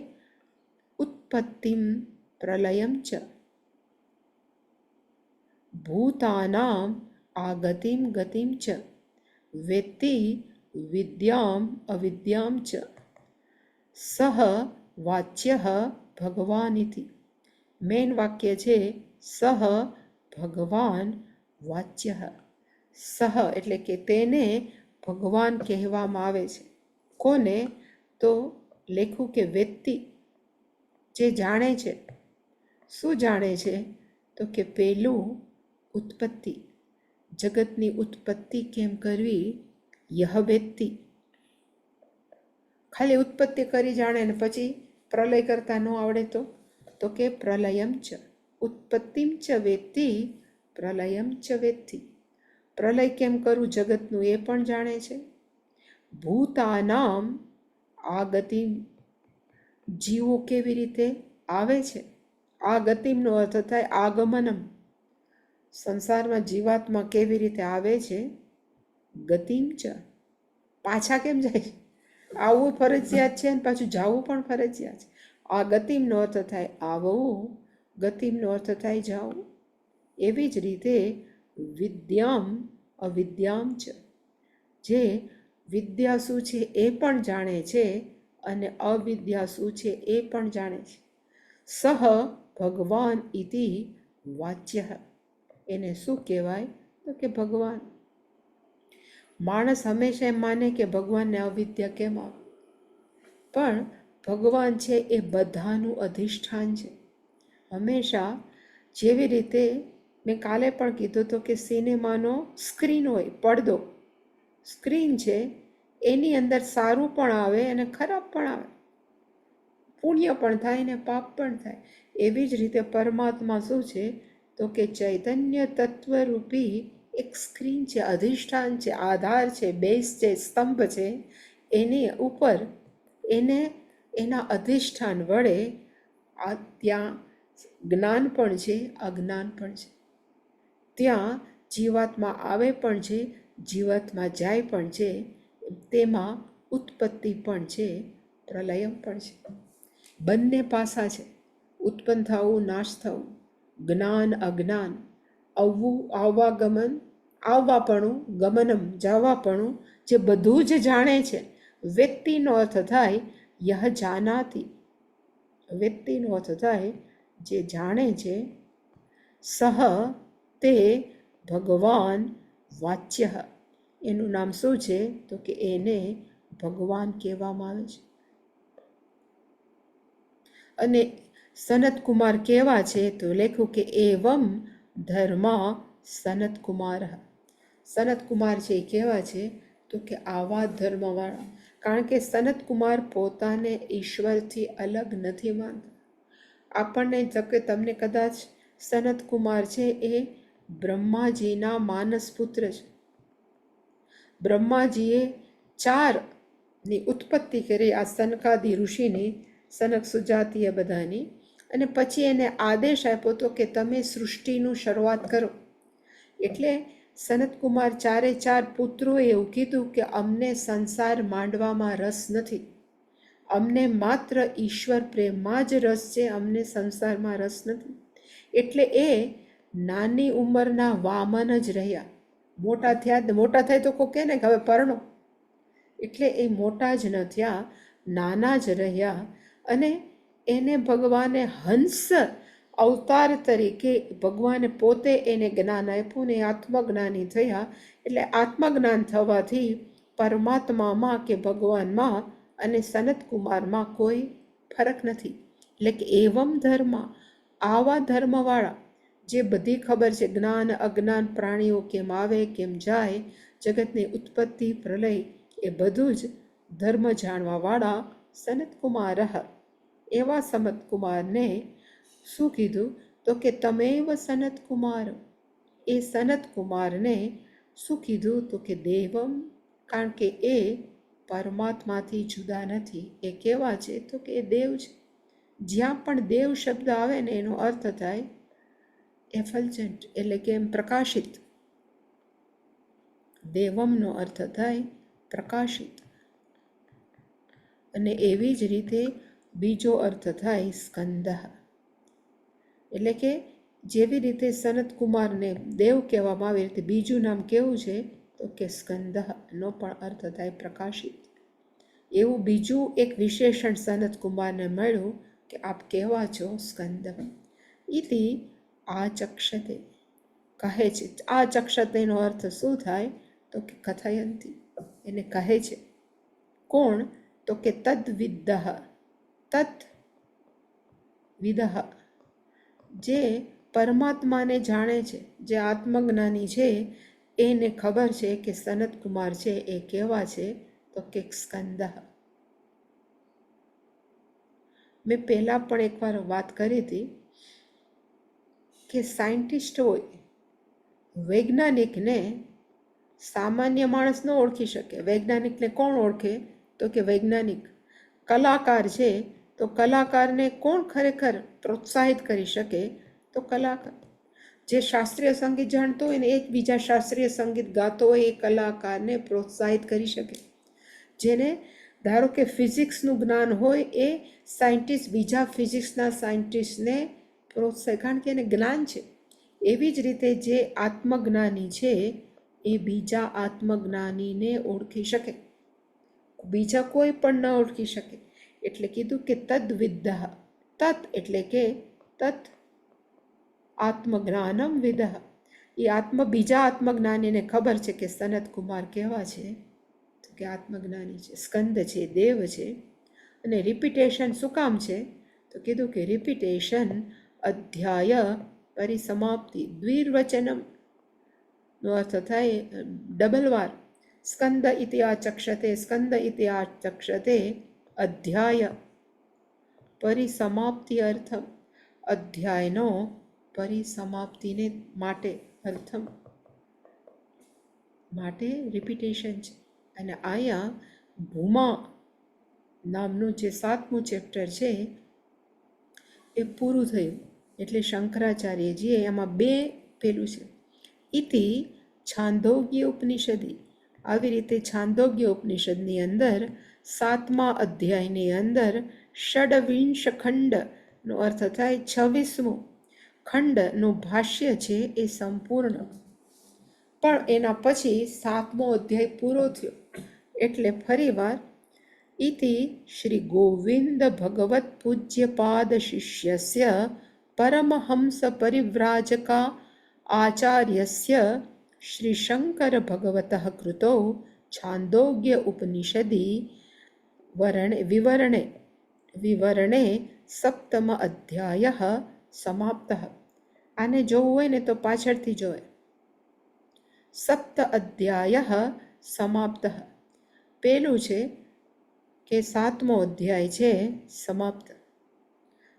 ઉત્પત્તિમ પ્રલયમ ચ ભૂતાનામ આગતિમ ગતિમ ચ વેત્તિ વિદ્યામ અવિદ્યામ ચ સહ વાચ્ય ભગવાનિતિ. મેન વાક્ય છે સહ ભગવાન વાચ્ય. સહ એટલે કે તેને ભગવાન કહેવામાં આવે છે. કોને? તો લેખું કે વેત્તિ, જે જાણે છે. શું જાણે છે? તો કે પેલું ઉત્પત્તિ, જગતની ઉત્પત્તિ કેમ કરવી, યહ વેત્તિ. ખાલી ઉત્પત્તિ કરી જાણે ને પછી પ્રલય કરતા ન આવડે તો કે પ્રલયમ ચ ઉત્પત્તિમ ચ વેત્તિ પ્રલયમ ચ વેત્તિ. પ્રલય કેમ કરવું જગતનું એ પણ જાણે છે. ભૂતાનામ આગતિમ, જીવો કેવી રીતે આવે છે. આ ગતિમનો અર્થ થાય આગમનમ, સંસારમાં જીવાત્મા કેવી રીતે આવે છે. ગતિમ ચ, પાછા કેમ જાય છે. આવવું ફરજિયાત છે અને પાછું જવું પણ ફરજિયાત છે. આ ગતિમનો અર્થ થાય આવવું, ગતિમનો અર્થ થાય જાવું. એવી જ રીતે વિદ્યામ અવિદ્યામ ચ, જે વિદ્યા શું છે એ પણ જાણે છે અને અવિદ્યા શું છે એ પણ જાણે છે. સહ ભગવાન ઇતિ વાચ્ય, એને શું કહેવાય? તો કે ભગવાન. માણસ હંમેશા એમ માને કે ભગવાનને અવિદ્યા કેમ આવે, પણ ભગવાન છે એ બધાનું અધિષ્ઠાન છે. હંમેશા જેવી રીતે મેં કાલે પણ કીધું હતું કે સિનેમાનો સ્ક્રીન હોય, પડદો સ્ક્રીન છે, એની અંદર સારું પણ આવે અને ખરાબ પણ આવે, પુણ્ય પણ થાય ને પાપ પણ થાય. એવી જ રીતે પરમાત્મા શું છે? તો કે ચૈતન્ય તત્વરૂપી એક સ્ક્રીન છે, અધિષ્ઠાન છે, આધાર છે, બેઝ છે, સ્તંભ છે. એની ઉપર એને એના અધિષ્ઠાન વડે ત્યાં જ્ઞાન પણ છે, અજ્ઞાન પણ છે. ત્યાં જીવાત્મા આવે પણ છે, જીવાત્મા જાય પણ છે. તેમાં ઉત્પત્તિ પણ છે, પ્રલય પણ છે. બંને પાસા છે, ઉત્પન્ન થવું, નાશ થવું, જ્ઞાન અજ્ઞાન, આવવું આવાગમન, આવવાપણું, ગમનમ જવાપણું, જે બધું જ જાણે છે. વ્યક્તિનો અર્થ થાય યહ જાનાતિ, વ્યક્તિનો અર્થ થાય જે જાણે છે. સહ તે ભગવાન વાચ્ય, એનું નામ શું છે તો કે એને ભગવાન કહેવામાં આવે છે. અને સનત કુમાર કેવા છે તો લખ્યું કે એવમ ધર્મા સનત કુમાર. સનત કુમાર છે એ કેવા છે તો કે આવા ધર્મવાળા. કારણ કે સનત કુમાર પોતાને ઈશ્વરથી અલગ નથી માનતા. આપણને કે તમને કદાચ સનત કુમાર છે એ બ્રહ્માજીના માનસ પુત્ર છે. બ્રહ્માજીએ 4ની ઉત્પત્તિ કરી, આ સનકાદી ઋષિની, સનક સુજાતીય બધાની. અને પછી એને આદેશ આપ્યો હતો કે તમે સૃષ્ટિનું શરૂઆત કરો. એટલે સનત કુમાર 4 પુત્રોએ એવું કીધું કે અમને સંસાર માંડવામાં રસ નથી, અમને માત્ર ઈશ્વર પ્રેમમાં જ રસ છે, અમને સંસારમાં રસ નથી. એટલે એ નાની ઉંમરના વામન જ રહ્યા. મોટા થાય તો કોઈ કહે ને કે હવે પરણો, એટલે એ મોટા જ ન થયા, નાના જ રહ્યા. અને એને ભગવાને હંસ અવતાર તરીકે ભગવાને પોતે એને જ્ઞાન આપ્યું ને આત્મજ્ઞાની થયા. એટલે આત્મજ્ઞાન થવાથી પરમાત્મામાં કે ભગવાનમાં અને સનત કુમારમાં કોઈ ફરક નથી. એટલે કે એવમ ધર્મ, આવા ધર્મવાળા જે બધી ખબર છે, જ્ઞાન અજ્ઞાન, પ્રાણીઓ કેમ આવે કેમ જાય, જગતની ઉત્પત્તિ પ્રલય, એ બધું જ ધર્મ જાણવાવાળા સનત કુમાર. એવા સનત કુમારને શું કીધું તો કે તમેવ સનત કુમાર. એ સનત કુમારને શું કીધું તો કે દેવમ, કારણ કે એ પરમાત્માથી જુદા નથી. એ કેવા છે તો કે એ દેવ છે. જ્યાં પણ દેવ શબ્દ આવે ને એનો અર્થ થાય એફલ્જન્ટ, એટલે કે એમ પ્રકાશિત. દેવમનો અર્થ થાય પ્રકાશિત. અને એવી જ રીતે બીજો અર્થ થાય સ્કંદ. એટલે કે જેવી રીતે સનત કુમારને દેવ કહેવામાં આવે, રીતે બીજું નામ કેવું છે તો કે સ્કંદ નો પણ અર્થ થાય પ્રકાશિત. એવું બીજું એક વિશેષણ સનત કુમારને મળ્યું કે આપ કેવા છો સ્કંદ. ઇતિ આ ચક્ષતે, કહે છે. આ ચક્ષતેનો અર્થ શું થાય તો કે કથયંતી, એને કહે છે. કોણ તો કે તદ્વિદ્ધ, તત્વિદઃ, જે પરમાત્માને જાણે છે, જે આત્મજ્ઞાની છે, એને ખબર છે કે સનત કુમાર છે એ કેવા છે તો કે સ્કંદ. મેં પહેલાં પણ એકવાર વાત કરી હતી કે સાયન્ટિસ્ટ હોય, વૈજ્ઞાનિકને સામાન્ય માણસ ન ઓળખી શકે. વૈજ્ઞાનિકને કોણ ઓળખે તો કે વૈજ્ઞાનિક. કલાકાર છે તો કલાકારને કોણ ખરેખર પ્રોત્સાહિત કરી શકે તો કલાકાર. જે શાસ્ત્રીય સંગીત જાણતો હોય ને, એકબીજા શાસ્ત્રીય સંગીત ગાતો હોય, એ કલાકારને પ્રોત્સાહિત કરી શકે. જેને ધારો કે ફિઝિક્સનું જ્ઞાન હોય, એ સાયન્ટિસ્ટ બીજા ફિઝિક્સના સાયન્ટિસ્ટને પ્રોત્સાહિત, કારણ કે એને જ્ઞાન છે. એવી જ રીતે જે આત્મજ્ઞાની છે એ બીજા આત્મજ્ઞાનીને ઓળખી શકે, બીજા કોઈ પણ ન ઓળખી શકે. એટલે કીધું કે તદ્વિદ્ધ, તત એટલે કે તત આત્મજ્ઞાનમ વિદઃ, એ બીજા આત્મજ્ઞાનીને ખબર છે કે સનત કુમાર કેવા છે તો કે આત્મજ્ઞાની છે, સ્કંદ છે, દેવ છે. અને રિપીટેશન શું કામ છે તો કીધું કે રિપીટેશન અધ્યાય પરિસમાપ્તિ, દ્વિર્વચનમ નો અર્થ થાય ડબલ વાર. સ્કંદ ઇતિ આ ચક્ષતે, સ્કંદ ઇતિ આ ચક્ષતે, અધ્યાય પરિસમાપ્તિ અર્થમ, અધ્યાયનો પરિસમાપ્તિને માટે અર્થમ. માટે રિપીટેશન છે. અને અહીંયા ભૂમા નામનું જે 7મું ચેપ્ટર છે એ પૂરું થયું. એટલે શંકરાચાર્યજીએ એમાં 2 પેલું છે, ઇતિ છાંદોગ્ય ઉપનિષદી. આવી રીતે છાંદોગ્ય ઉપનિષદની અંદર 7મા અધ્યાયની અંદર ષડવિંશ ખંડનો અર્થ થાય 26મો ખંડનું ભાષ્ય છે એ સંપૂર્ણ. પણ એના પછી 7મો અધ્યાય પૂરો થયો એટલે ફરીવાર ઇતિ શ્રી ગોવિંદ ભગવત પૂજ્યપાદ શિષ્યસ્ય પરમહંસ પરિવ્રાજકા આચાર્યસ્ય શ્રી શંકર ભગવતઃ કૃતો છાંદોગ્ય ઉપનિષદી વિવરણે 7મ અધ્યાયઃ સમાપ્તઃ. આને જોવું હોય ને તો પાછળથી જોવે. 7 અધ્યાયઃ સમાપ્તઃ પેલું છે કે 7મો અધ્યાય છે સમાપ્ત.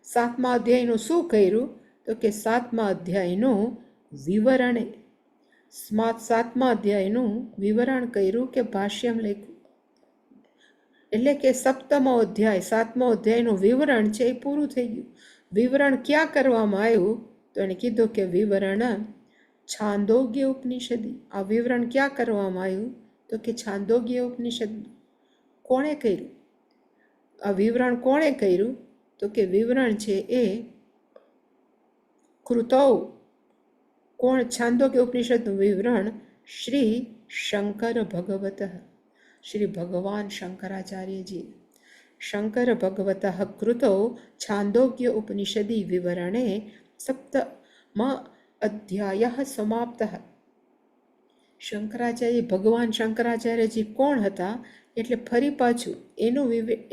7મા અધ્યાયનું શું કર્યું તો કે 7મા અધ્યાયનું વિવરણે 7મા અધ્યાયનું વિવરણ કર્યું કે ભાષ્યમ લખ્યું. એટલે કે 7મો અધ્યાય 7મો અધ્યાયનું વિવરણ છે એ પૂરું થઈ ગયું. વિવરણ ક્યાં કરવામાં આવ્યું તો એને કીધું કે વિવરણ છાંદોગ્ય ઉપનિષદી. આ વિવરણ ક્યાં કરવામાં આવ્યું તો કે છાંદોગ્ય ઉપનિષદ. કોણે કર્યું આ વિવરણ? કોણે કર્યું તો કે વિવરણ છે એ કૃતૌ. કોણ? છાંદોગ્ય ઉપનિષદનું વિવરણ શ્રી શંકર ભગવતઃ, શ્રી ભગવાન શંકરાચાર્યજી. શંકર ભગવતઃ કૃતો છાંદોગ્ય ઉપનિષદી વિવરણે 7મ અધ્યાયઃ સમાપ્તઃ. શંકરાચાર્ય ભગવાન શંકરાચાર્યજી કોણ હતા એટલે ફરી પાછું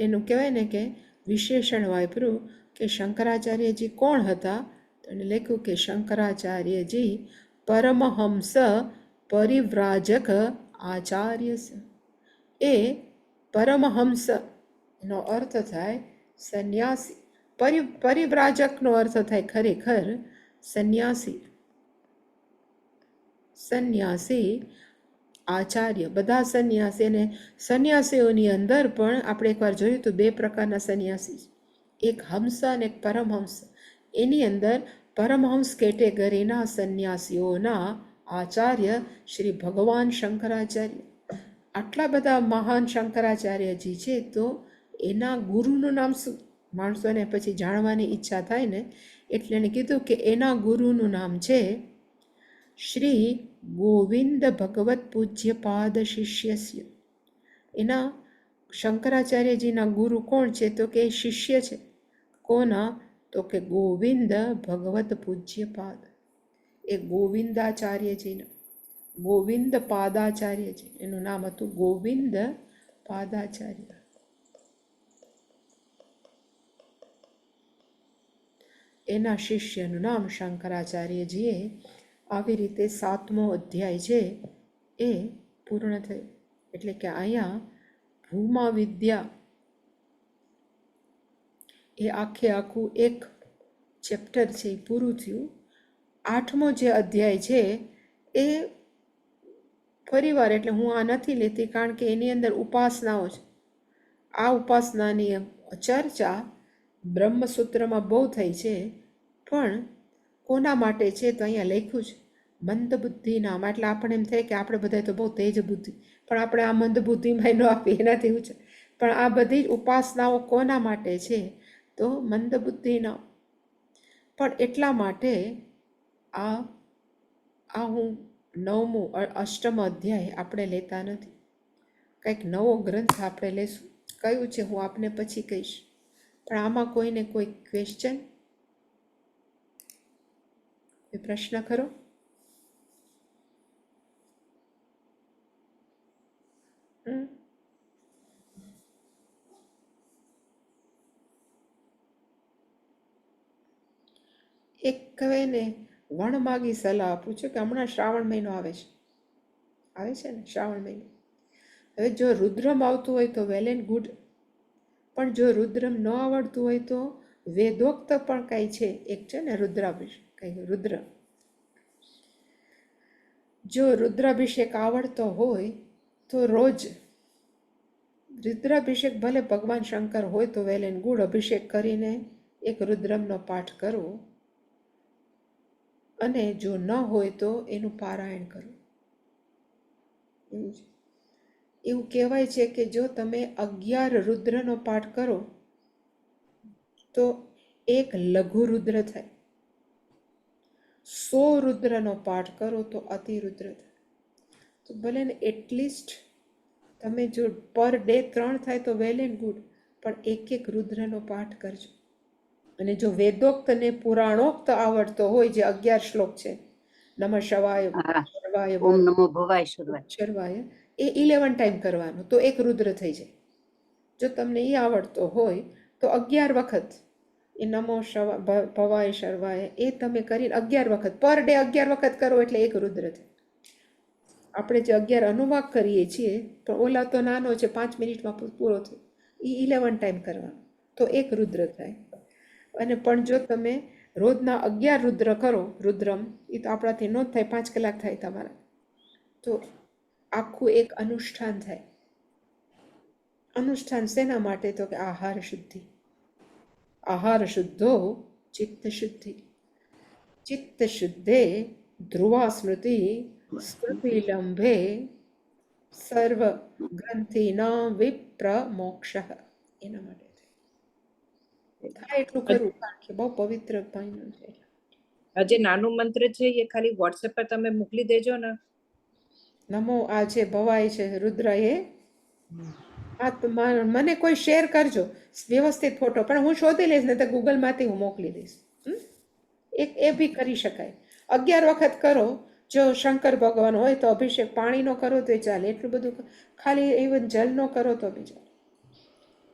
એનું કહેવાય ને કે વિશેષણ વાપર્યું કે શંકરાચાર્યજી કોણ હતા. તો એને લખ્યું કે શંકરાચાર્યજી પરમહંસ પરિવ્રાજક આચાર્ય. એ પરમહંસ નો અર્થ થાય સંન્યાસી. પરિવ્રાજકનો અર્થ થાય ખરેખર સંન્યાસી. સંન્યાસી આચાર્ય. બધા સંન્યાસી, અને સંન્યાસીઓની અંદર પણ આપણે એકવાર જોયું તો 2 પ્રકારના સંન્યાસી, એક હંસ અને એક પરમહંસ. એની અંદર પરમહંસ કેટેગરીના સંન્યાસીઓના આચાર્ય શ્રી ભગવાન શંકરાચાર્ય. આટલા બધા મહાન શંકરાચાર્યજી છે તો એના ગુરુનું નામ શું? માણસોને પછી જાણવાની ઈચ્છા થાય ને એટલે એને કીધું કે એના ગુરુનું નામ છે શ્રી ગોવિંદ ભગવત પૂજ્યપાદ શિષ્યસ્ય. એના શંકરાચાર્યજીના ગુરુ કોણ છે તો કે શિષ્ય છે. કોના? તો કે ગોવિંદ ભગવત પૂજ્યપાદ. એ ગોવિંદાચાર્યજીના, ગોવિંદ પાદાચાર્યજી એનું નામ હતું ગોવિંદ પાદાચાર્ય. એના શિષ્યનું નામ શંકરાચાર્યજીએ. આવી રીતે 7મો અધ્યાય છે એ પૂર્ણ થયો. એટલે કે અહીંયા ભૂમા વિદ્યા એ આખું એક ચેપ્ટર છે એ પૂરું થયું. 8મો જે અધ્યાય છે એ ફરીવાર, એટલે હું આ નથી લેતી કારણ કે એની અંદર ઉપાસનાઓ છે. આ ઉપાસનાની ચર્ચા બ્રહ્મસૂત્રમાં બહુ થઈ છે, પણ કોના માટે છે તો અહીંયા લખ્યું છે મંદબુદ્ધિના. એટલે આપણે એમ થાય કે આપણે બધા તો બહુ તેજ બુદ્ધિ, પણ આપણે આ મંદબુદ્ધિમાં ન આપીએ, એનાથી એવું છે. પણ આ બધી જ ઉપાસનાઓ કોના માટે છે તો મંદબુદ્ધિના. પણ એટલા માટે આ હું 9મું 8મ અધ્યાય આપણે લેતા નથી. કંઈક નવો ગ્રંથ આપણે લેશું. કયું છે હું આપને પછી કહીશ. પણ આમાં કોઈને કોઈ ક્વેશ્ચન, કોઈ પ્રશ્ન ખરો? એક કહેવાય ને વણમાગી સલાહ આપું છું કે હમણાં શ્રાવણ મહિનો આવે છે ને શ્રાવણ મહિનો. હવે જો રુદ્રમ આવતું હોય તો વેલ એન્ડ ગુડ, પણ જો રુદ્રમ ન આવડતું હોય તો વેદોક્ત પણ કાંઈ છે, એક છે ને રુદ્રાભિષેક, કંઈ રુદ્ર જો રુદ્રાભિષેક આવડતો હોય તો રોજ રુદ્રાભિષેક ભલે ભગવાન શંકર હોય તો વેલ એન્ડ ગુડ, અભિષેક કરીને એક રુદ્રમનો પાઠ કરવો, અને જો ન હોય તો એનું પારાયણ કરવું. એવું છે. એવું કહેવાય છે કે જો તમે 11 રુદ્રનો પાઠ કરો તો એક લઘુ રુદ્ર થાય. 100 રુદ્રનો પાઠ કરો તો અતિરુદ્ર થાય. તો ભલે ને એટલીસ્ટ તમે જો પર ડે 3 થાય તો વેલ એન્ડ ગુડ, પણ એક રુદ્રનો પાઠ કરજો. અને જો વેદોક્ત ને પુરાણોક્ત આવડતો હોય, જે 11 શ્લોક છે, નમઃ શિવાય, શર્વાય, ઓમ નમો ભવાય શર્વાય, શર્વાય, એ 11 ટાઈમ કરવાનો તો એક રુદ્ર થઈ જાય. જો તમને એ આવડતો હોય તો 11 વખત એ નમો ભવાય શર્વાય એ તમે કરીને 11 વખત પર ડે 11 વખત કરો એટલે એક રુદ્ર થાય. આપણે જે 11 અનુવાક કરીએ છીએ પણ ઓલા તો નાનો છે, 5 મિનિટમાં પૂરો થાય, એ 11 ટાઈમ કરવાનો તો એક રુદ્ર થાય. અને પણ જો તમે રોજના 11 રુદ્ર કરો, રુદ્રમ, એ તો આપણાથી ન થાય, 5 કલાક થાય તમારા, તો આખું એક અનુષ્ઠાન થાય. અનુષ્ઠાન શેના માટે? તો કે આહાર શુદ્ધિ. આહાર શુદ્ધો ચિત્ત શુદ્ધિ. ચિત્ત શુદ્ધે ધ્રુવા સ્મૃતિ, સ્મૃતિ લંભે સર્વ ગ્રંથિના વિપ્ર મોક્ષ. એના માટે થાય એટલું કરવું, કારણ કે બહુ પવિત્ર મહિનો છે. આ જે નાનું મંત્ર છે એ ખાલી વોટ્સએપ પર તમે મોકલી દેજો ને. નમો આ જે ભવાય છે રુદ્ર, એ મને કોઈ શેર કરજો વ્યવસ્થિત ફોટો, પણ હું શોધી લઈશ ને તો ગૂગલમાંથી હું મોકલી દઈશ. એક એ બી કરી શકાય. 11 વખત કરો. જો શંકર ભગવાન હોય તો અભિષેક પાણીનો કરો તો ચાલે, એટલું બધું ખાલી ઇવન જલનો કરો તો બી ચાલે,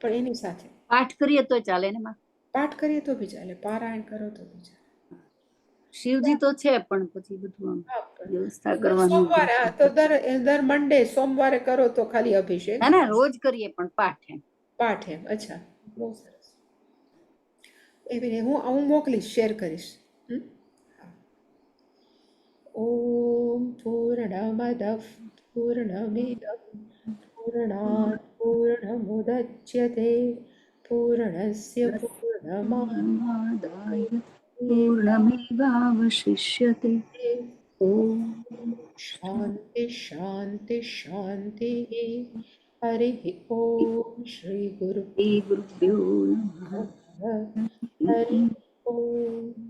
પણ એની સાથે પાઠ કરીએ તો ચાલે ને માં? પાઠ કરીએ તો બી ચાલે, પારાયણ કરો તો બી ચાલે. શિવજી તો છે પણ પછી બધું વ્યવસ્થા દર કરવાની. સોમવારે, હા, તો દર મંડે સોમવારે કરો તો ખાલી અભિષેક. ના ના, રોજ કરીએ પણ પાઠ એમ. પાઠ એમ, અચ્છા, બહુ સરસ. એવી રીતે હું મોકલીશ, શેર કરીશ. ઓમ પૂર્ણમદ પૂર્ણમિદં પૂર્ણાત પૂર્ણમુદચ્યતે પૂર્ણસ્ય પૂર્ણમાદાય પૂર્ણમેવાવશિષ્યતે. ઓમ શાંતિ શાંતિ શાંતિ. હરિ ઓમ શ્રી ગુરુ ગુરુભ્યો નમઃ. હરિ ઓમ.